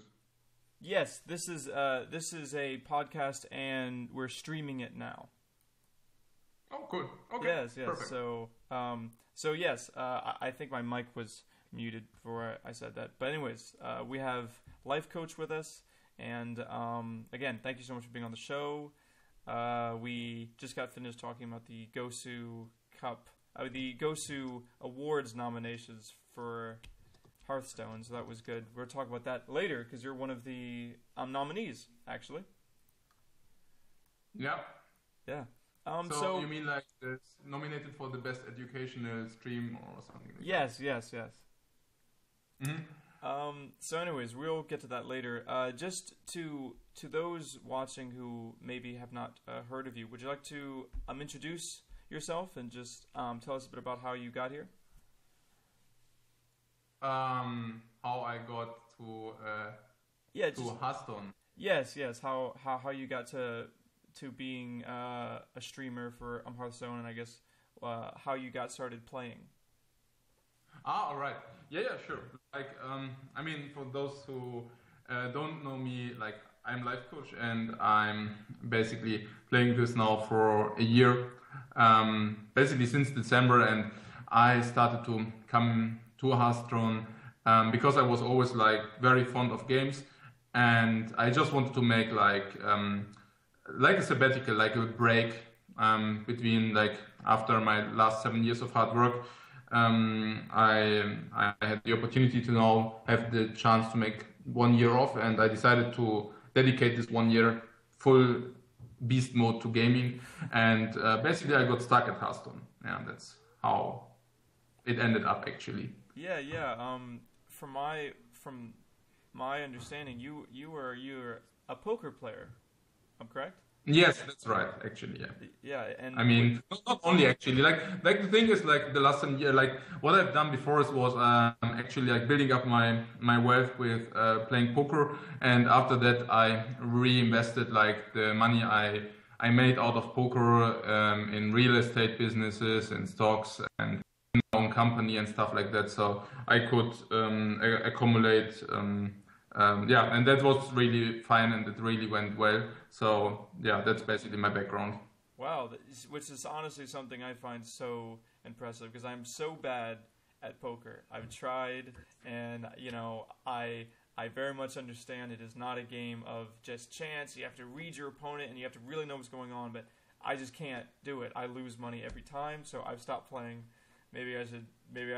Yes, this is a podcast, and we're streaming it now. Oh, good. Okay. Yes. Perfect. So yes, I think my mic was muted before I said that. But anyways, we have Lifecoach with us, and again, thank you so much for being on the show. We just got finished talking about the Gosu Cup, the Gosu Awards nominations for Hearthstone, so that was good. We'll talk about that later because you're one of the nominees, actually. Yeah. Yeah. So you mean like it's nominated for the best educational stream or something? Like yes. Mm-hmm. So anyways, we'll get to that later. Just to those watching who maybe have not heard of you, would you like to introduce yourself and just tell us a bit about how you got here? How I got to Hearthstone. Yes. How you got to being a streamer for Hearthstone, and I guess how you got started playing. All right. Yeah, sure. Like, I mean, for those who don't know me, like, I'm Lifecoach, and I'm basically playing this now for a year, basically since December, and I started to come to Hearthstone because I was always like very fond of games, and I just wanted to make like a sabbatical, like a break between like after my last 7 years of hard work. I had the opportunity to now have the chance to make 1 year off, and I decided to dedicate this 1 year full beast mode to gaming, and basically I got stuck at Hearthstone. Yeah, that's how it ended up actually. Yeah. From my understanding, you were a poker player. I'm correct? Yes, that's right. Actually, yeah. Yeah, and I mean, not only actually. Like the thing is, like the last 7 years, like what I've done before was actually like building up my wealth with playing poker, and after that I reinvested like the money I made out of poker in real estate businesses and stocks and my own company and stuff like that. So I could accumulate. And that was really fine, and it really went well. So yeah, that's basically my background. Wow, which is honestly something I find so impressive because I'm so bad at poker. I've tried, and I very much understand it is not a game of just chance. You have to read your opponent, and you have to really know what's going on. But I just can't do it. I lose money every time, so I've stopped playing. Maybe I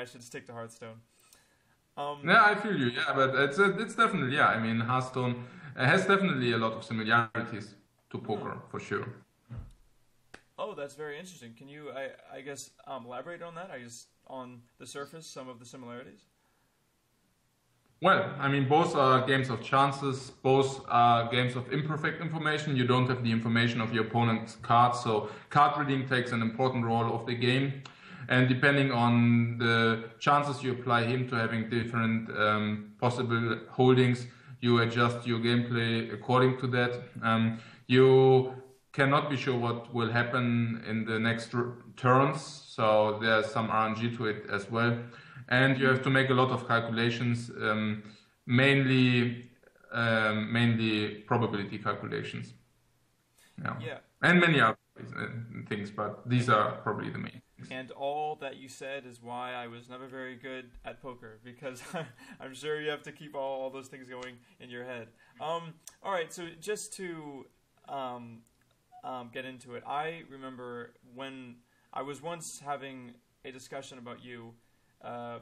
should stick to Hearthstone. Yeah, I feel you. Yeah, but it's definitely, yeah. I mean, Hearthstone has definitely a lot of similarities to poker for sure. Oh, that's very interesting. Can you, I guess, elaborate on that? I guess on the surface, some of the similarities. Well, I mean, both are games of chances. Both are games of imperfect information. You don't have the information of your opponent's cards, so card reading takes an important role of the game. And depending on the chances you apply him to having different possible holdings, you adjust your gameplay according to that. You cannot be sure what will happen in the next turns, so there's some RNG to it as well. And you have to make a lot of calculations, mainly probability calculations. Yeah. And many other things, but these are probably the main. And all that you said is why I was never very good at poker, because I'm sure you have to keep all those things going in your head. All right, so just to get into it, I remember when I was once having a discussion about you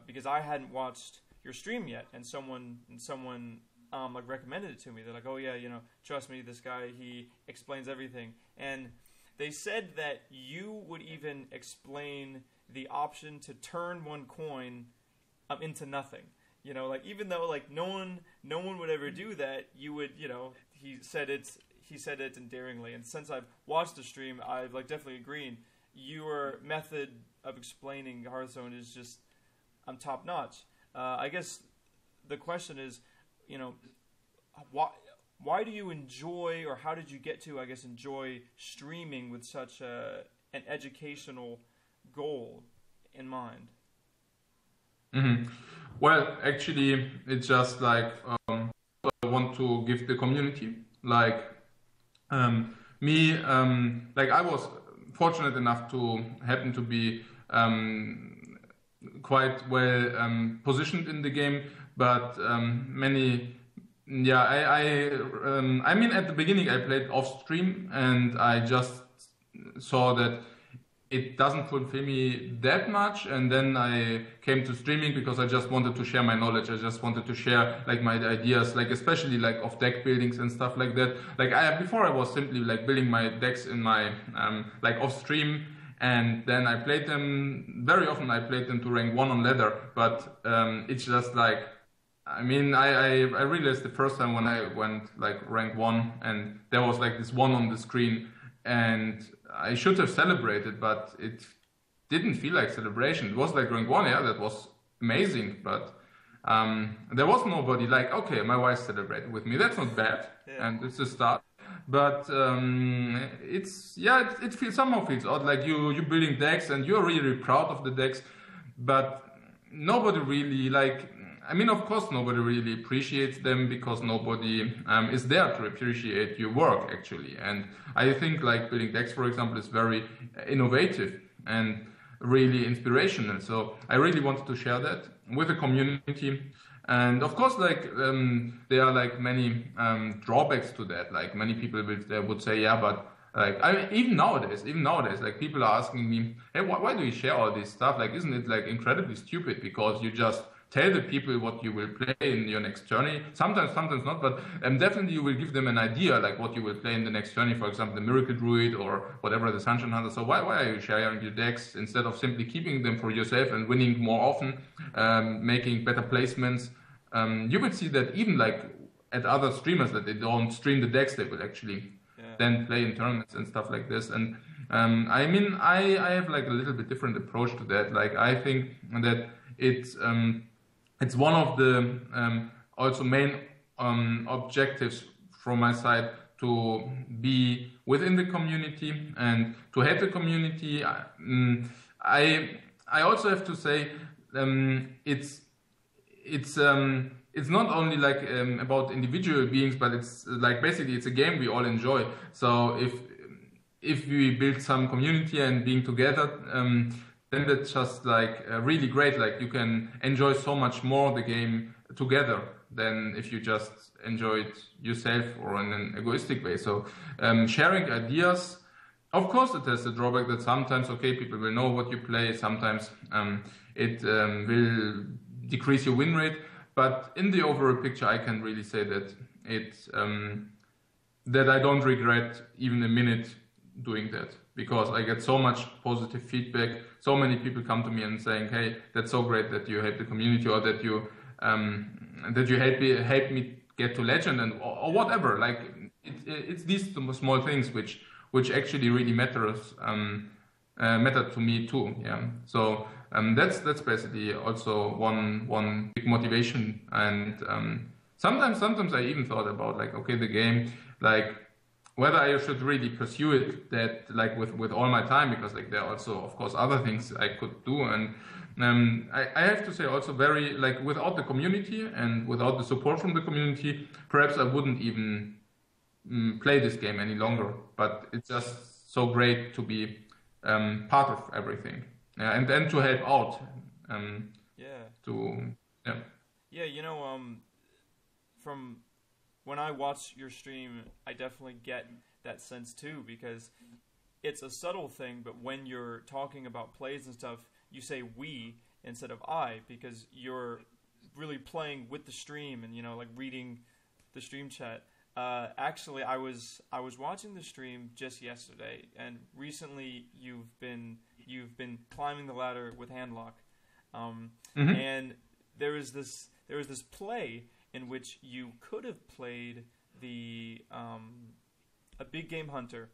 because I hadn't watched your stream yet, and someone like recommended it to me. They're like, "Oh yeah, trust me, this guy, he explains everything." And they said that you would even explain the option to turn one coin into nothing. Like even though like no one would ever do that, you would. He said it endearingly. And since I've watched the stream, I've like definitely agreed. Your method of explaining Hearthstone is just top notch. I guess the question is, why do you enjoy, or how did you get to, I guess, enjoy streaming with such an educational goal in mind? Mm-hmm. Well, actually, it's just like I want to give the community. Like me, like I was fortunate enough to happen to be quite well positioned in the game, but many. Yeah, I mean, at the beginning I played off stream, and I just saw that it doesn't fulfill me that much, and then I came to streaming because I just wanted to share my knowledge. I just wanted to share like my ideas, like especially like of deck buildings and stuff like that. Like before I was simply like building my decks in my like off stream, and then I played them very often. I played them to rank 1 on ladder, but it's just like. I mean, I realized the first time when I went like rank 1 and there was like this 1 on the screen, and I should have celebrated, but it didn't feel like celebration. It was like rank 1, yeah, that was amazing, but there was nobody like, okay, my wife celebrated with me. That's not bad, and it's a start. But it feels somehow feels odd, like you building decks and you're really proud of the decks, but nobody really like. I mean, of course, nobody really appreciates them because nobody is there to appreciate your work, actually. And I think, like, building decks, for example, is very innovative and really inspirational. So I really wanted to share that with the community. And of course, like, there are, like, many drawbacks to that. Like, many people would say, yeah, but like, even nowadays, like, people are asking me, hey, why do you share all this stuff? Like, isn't it, like, incredibly stupid because you just tell the people what you will play in your next journey. Sometimes not, but definitely you will give them an idea, like what you will play in the next journey, for example, the Miracle Druid or whatever, the Sunshine Hunter. So why are you sharing your decks instead of simply keeping them for yourself and winning more often, making better placements? You will see that even like at other streamers that they don't stream the decks, they will actually then play in tournaments and stuff like this. And I mean, I have like a little bit different approach to that. Like I think that it's one of the also main objectives from my side to be within the community and to help the community. I also have to say it's not only like about individual beings, but it's like basically it's a game we all enjoy. So if we build some community and being together, then that's just like really great. Like you can enjoy so much more the game together than if you just enjoy it yourself or in an egoistic way. So sharing ideas, of course it has the drawback that sometimes, okay, people will know what you play. Sometimes it will decrease your win rate. But in the overall picture, I can really say that it's that I don't regret even a minute doing that, because I get so much positive feedback. So many people come to me and saying, "Hey, that's so great that you help the community, or that you help me get to legend, and or whatever." Like it's these small things which actually really matter to me too. Yeah. So that's basically also one big motivation. And sometimes I even thought about like, okay, the game, like, whether I should really pursue it that like with all my time, because like there are also of course other things I could do. And I have to say also very like without the community and without the support from the community, perhaps I wouldn't even play this game any longer. But it's just so great to be part of everything, and then to help out. You know, from when I watch your stream, I definitely get that sense too, because it's a subtle thing, but when you're talking about plays and stuff, you say we instead of I, because you're really playing with the stream and, you know, like reading the stream chat. Actually, I was watching the stream just yesterday, and recently you've been climbing the ladder with handlock, and there was this play in which you could have played a big game hunter,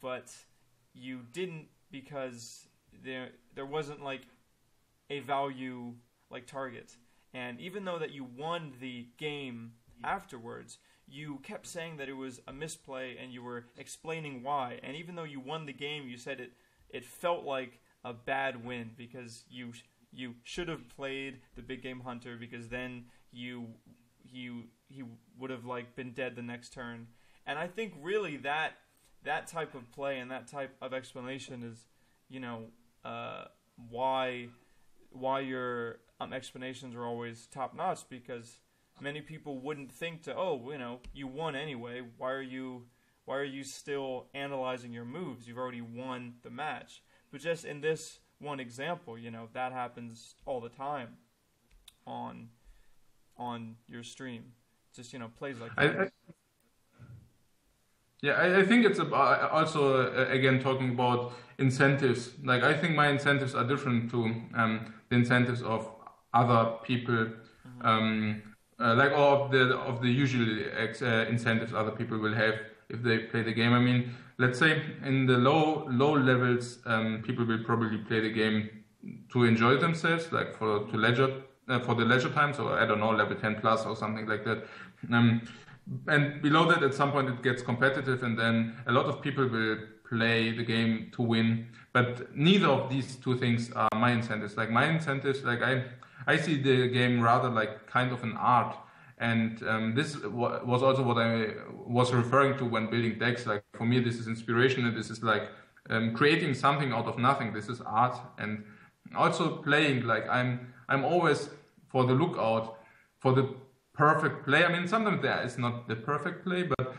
but you didn't, because there wasn't like a value like target. And even though that you won the game afterwards, you kept saying that it was a misplay, and you were explaining why. And even though you won the game, you said it felt like a bad win because you you should have played the big game hunter because then he would have like been dead the next turn. And I think really that type of play and that type of explanation is, why your explanations are always top notch, because many people wouldn't think you won anyway. Why are you still analyzing your moves? You've already won the match. But just in this one example, that happens all the time on your stream. Just plays like that. I think it's about also again talking about incentives. Like I think my incentives are different to the incentives of other people, like all of the usual incentives other people will have if they play the game. I mean, let's say in the low levels, people will probably play the game to enjoy themselves, like for the leisure time. So I don't know, level 10 plus or something like that. And below that, at some point, it gets competitive, and then a lot of people will play the game to win. But neither of these two things are my incentives. Like my incentives, like I see the game rather like kind of an art. And this was also what I was referring to when building decks. Like for me, this is inspiration, and this is like creating something out of nothing. This is art, and also playing. Like I'm always for the lookout for the perfect play. I mean, sometimes there is not the perfect play, but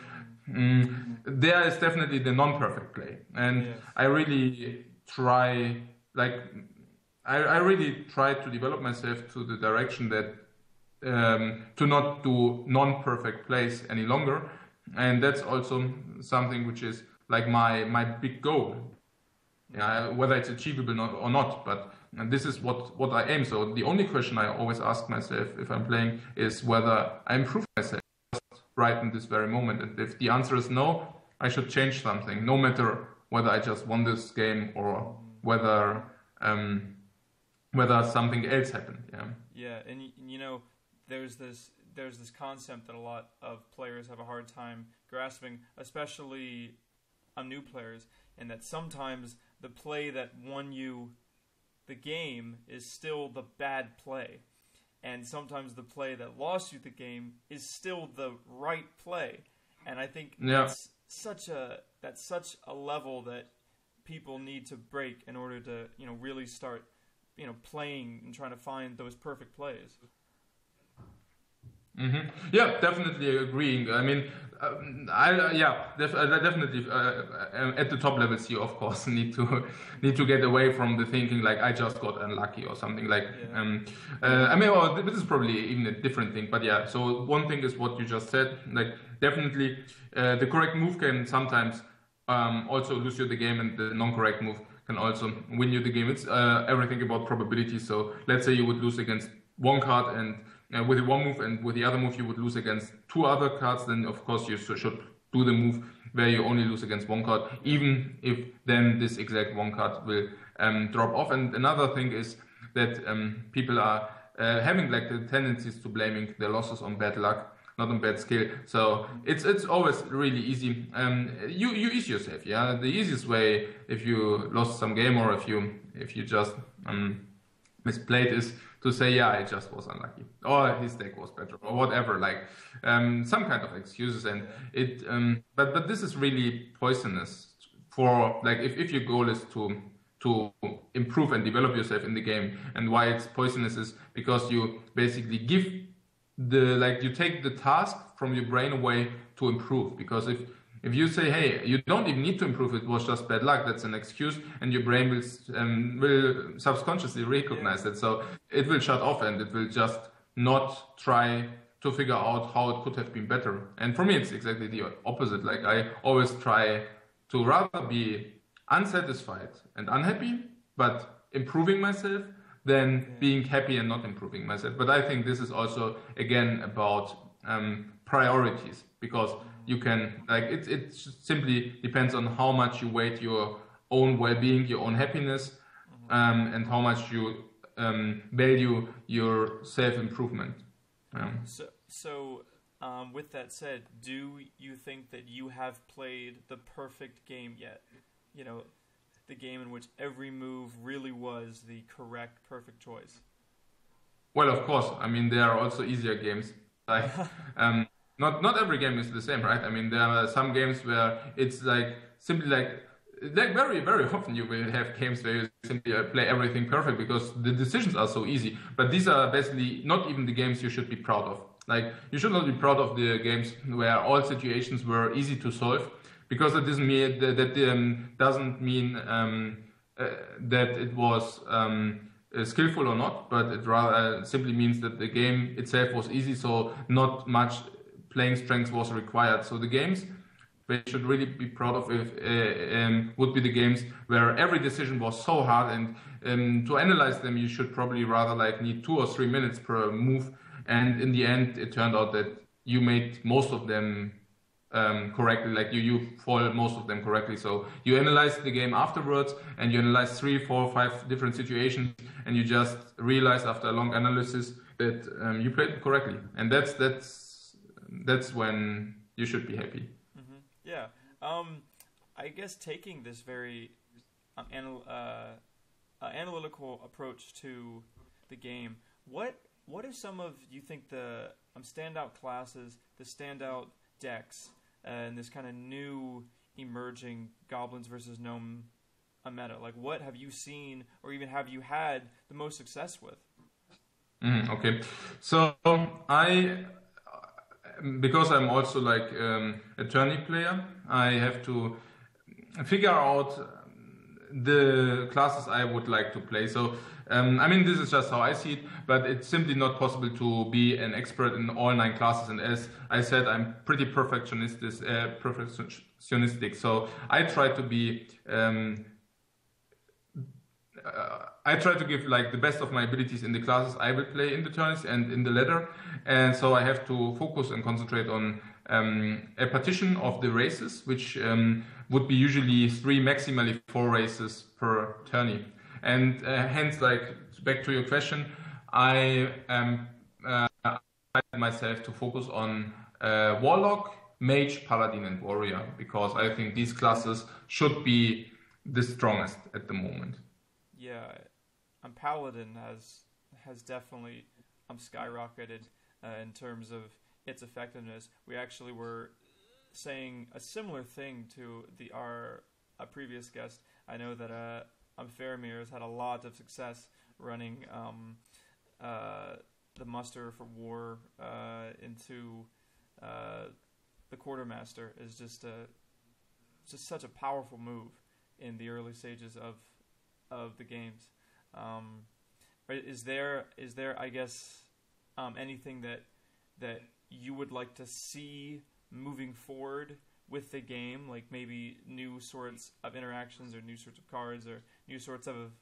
there is definitely the non-perfect play. And yes. I really try to develop myself to the direction that to not do non-perfect plays any longer. And that's also something which is like my big goal. Yeah, whether it's achievable or not, but this is what I aim. So the only question I always ask myself if I'm playing is whether I improve myself right in this very moment. And if the answer is no, I should change something, no matter whether I just won this game or whether something else happened. Yeah, and there's this concept that a lot of players have a hard time grasping, especially new players, and that sometimes the play that won you the game is still the bad play, and sometimes the play that lost you the game is still the right play. And I think that's such a level that people need to break in order to really start playing and trying to find those perfect plays. Mm-hmm. Yeah, definitely agreeing. I mean, definitely at the top levels you of course need to get away from the thinking like I just got unlucky or something like. I mean, this is probably even a different thing, but yeah. So one thing is what you just said. Like definitely, the correct move can sometimes also lose you the game, and the non-correct move can also win you the game. It's everything about probability. So let's say you would lose against one card and. With the one move, and with the other move you would lose against two other cards, then of course you should do the move where you only lose against one card, even if then this exact one card will drop off. And another thing is that people are having like the tendencies to blaming their losses on bad luck, not on bad skill. So it's always really easy. You ease yourself. Yeah, the easiest way if you lost some game or if you just misplayed is to say, I just was unlucky, or his deck was better, or whatever, like some kind of excuses. And it, but this is really poisonous for like if your goal is to improve and develop yourself in the game. And why it's poisonous is because you basically give you take the task from your brain away to improve. Because if you say, hey, you don't even need to improve, it was just bad luck, that's an excuse, and your brain will subconsciously recognize that. So it will shut off and it will just not try to figure out how it could have been better. And for me, it's exactly the opposite. Like I always try to rather be unsatisfied and unhappy, but improving myself, than being happy and not improving myself. But I think this is also, again, about priorities, because you can, it simply depends on how much you weight your own well-being, your own happiness, and how much you value your self-improvement. So with that said, do you think that you have played the perfect game yet? the game in which every move really was the correct, perfect choice? Well, of course. I mean, there are also easier games. Like, not every game is the same, right? I mean, there are some games where it's like simply like very, very often you will have games where you simply play everything perfect because the decisions are so easy. But these are basically not even the games you should be proud of. Like, you should not be proud of the games where all situations were easy to solve, because that doesn't mean that it was skillful or not, but it rather simply means that the game itself was easy, so not much playing strength was required. So the games we should really be proud of would be the games where every decision was so hard, and to analyze them you should probably rather like need 2 or 3 minutes per move, and in the end it turned out that you made most of them correctly, like you foil most of them correctly. So you analyze the game afterwards, and you analyze 3, 4, 5 different situations, and you just realize after a long analysis that you played it correctly, and that's when you should be happy. Yeah, I guess taking this very analytical approach to the game, what are some of, you think, the standout classes, the standout decks, and this kind of new emerging goblins versus gnome meta? Like, what have you seen, or even have you had the most success with? Okay, so because I'm also like a tourney player, I have to figure out the classes I would like to play. So I mean, this is just how I see it, but it's simply not possible to be an expert in all 9 classes. And as I said, I'm pretty perfectionistic. So I try to be I try to give like the best of my abilities in the classes I will play in the tourneys and in the ladder, and so I have to focus and concentrate on a partition of the races, which would be usually 3, maximally 4 races per tourney. And hence, like, back to your question, I myself to focus on Warlock, Mage, Paladin, and Warrior, because I think these classes should be the strongest at the moment. Yeah, Paladin has definitely skyrocketed in terms of its effectiveness. We actually were saying a similar thing to our previous guest. I know that Faramir has had a lot of success running the muster for war into the quartermaster. Is just such a powerful move in the early stages of the games. Is there I guess anything that you would like to see moving forward with the game, like maybe new sorts of interactions or new sorts of cards or new sorts of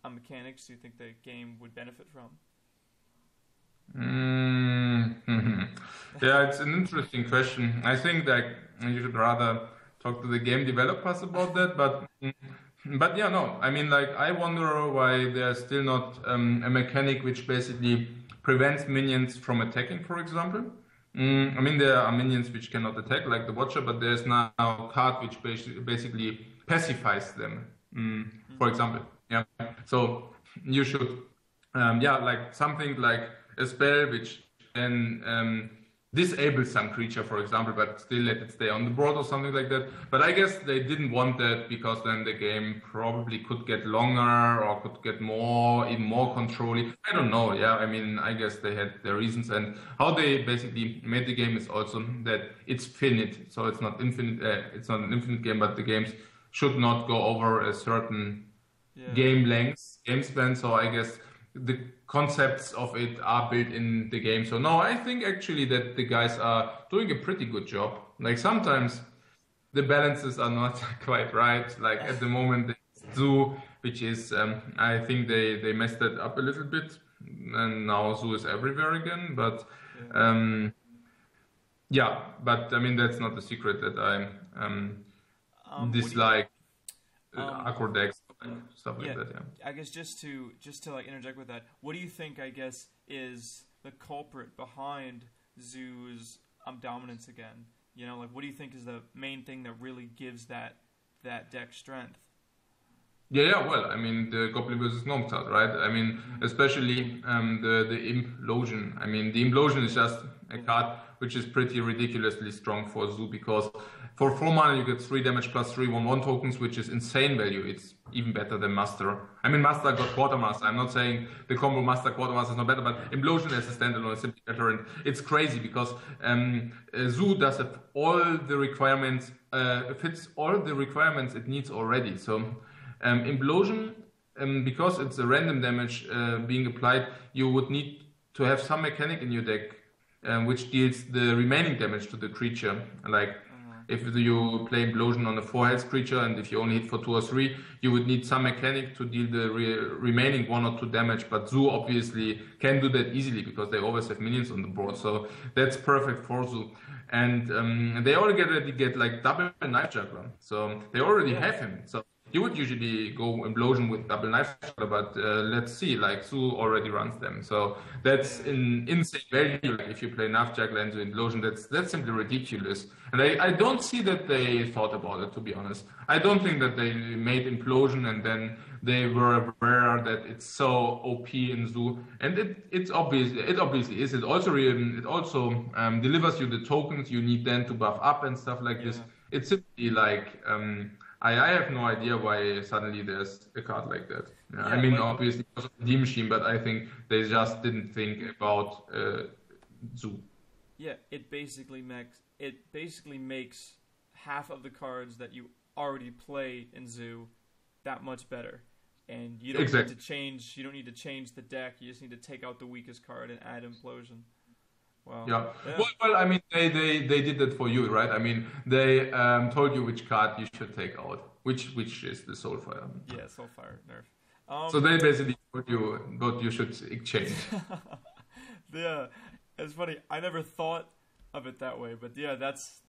mechanics you think the game would benefit from? Yeah, it's an interesting question. I think that you should rather talk to the game developers about that, but yeah, no. I mean, like, I wonder why there's still not a mechanic which basically prevents minions from attacking, for example. I mean, there are minions which cannot attack, like the Watcher, but there's now a card which basically pacifies them, for example. Yeah. So you should, like something like a spell which then disable some creature, for example, but still let it stay on the board or something like that. But I guess they didn't want that because then the game probably could get longer or could get even more controlling. I don't know. Yeah, I mean, I guess they had their reasons, and how they basically made the game is also that it's finite. So it's not infinite. It's not an infinite game, but the games should not go over a certain game length, game span. So I guess the concepts of it are built in the game. So no, I think actually that the guys are doing a pretty good job. Like sometimes the balances are not quite right. Like at the moment, the Zoo, which is, I think they messed that up a little bit, and now Zoo is everywhere again. But but I mean that's not the secret that I dislike Acro decks. Stuff like that, I guess just to like interject with that, what do you think, I guess, is the culprit behind Zoo's dominance again? You know, like, what do you think is the main thing that really gives that deck strength? Yeah, well, I mean, the Goblin versus Gnome card, right? I mean, especially the Implosion. I mean, the Implosion is just a card which is pretty ridiculously strong for Zoo, because for 4 mana you get 3 damage plus 3 1/1 tokens, which is insane value. It's even better than Master. I mean, Master got Quartermaster. I'm not saying the combo Master Quartermaster is not better, but Implosion as a standalone is simply better. And it's crazy because Zoo does have all the requirements, fits all the requirements it needs already. So Implosion, because it's a random damage being applied, you would need to have some mechanic in your deck which deals the remaining damage to the creature. Like if you play Implosion on a 4 health creature and if you only hit for 2 or 3, you would need some mechanic to deal the remaining 1 or 2 damage. But Zoo obviously can do that easily because they always have minions on the board. So that's perfect for Zoo. And they already get like double Knife Juggler. So they already have him. So you would usually go Implosion with double Knife Juggler, but let's see, like Zoo already runs them. So that's an insane value. Like if you play Knife Juggler into Implosion, that's simply ridiculous. And I don't see that they thought about it, to be honest. I don't think that they made Implosion and then they were aware that it's so OP in Zoo. And it obviously is. It also delivers you the tokens you need then to buff up and stuff like this. It's simply like I have no idea why suddenly there's a card like that. Yeah, I mean, obviously because of the D machine, but I think they just didn't think about Zoo. Yeah, it basically makes half of the cards that you already play in Zoo that much better, and you don't need to change. You don't need to change the deck. You just need to take out the weakest card and add Implosion. Wow. Yeah. Well, I mean, they did that for you, right? I mean, they told you which card you should take out, which is the Soulfire. Yeah, Soulfire nerf. So they basically told you what you should exchange. Yeah, it's funny. I never thought of it that way, but yeah, that's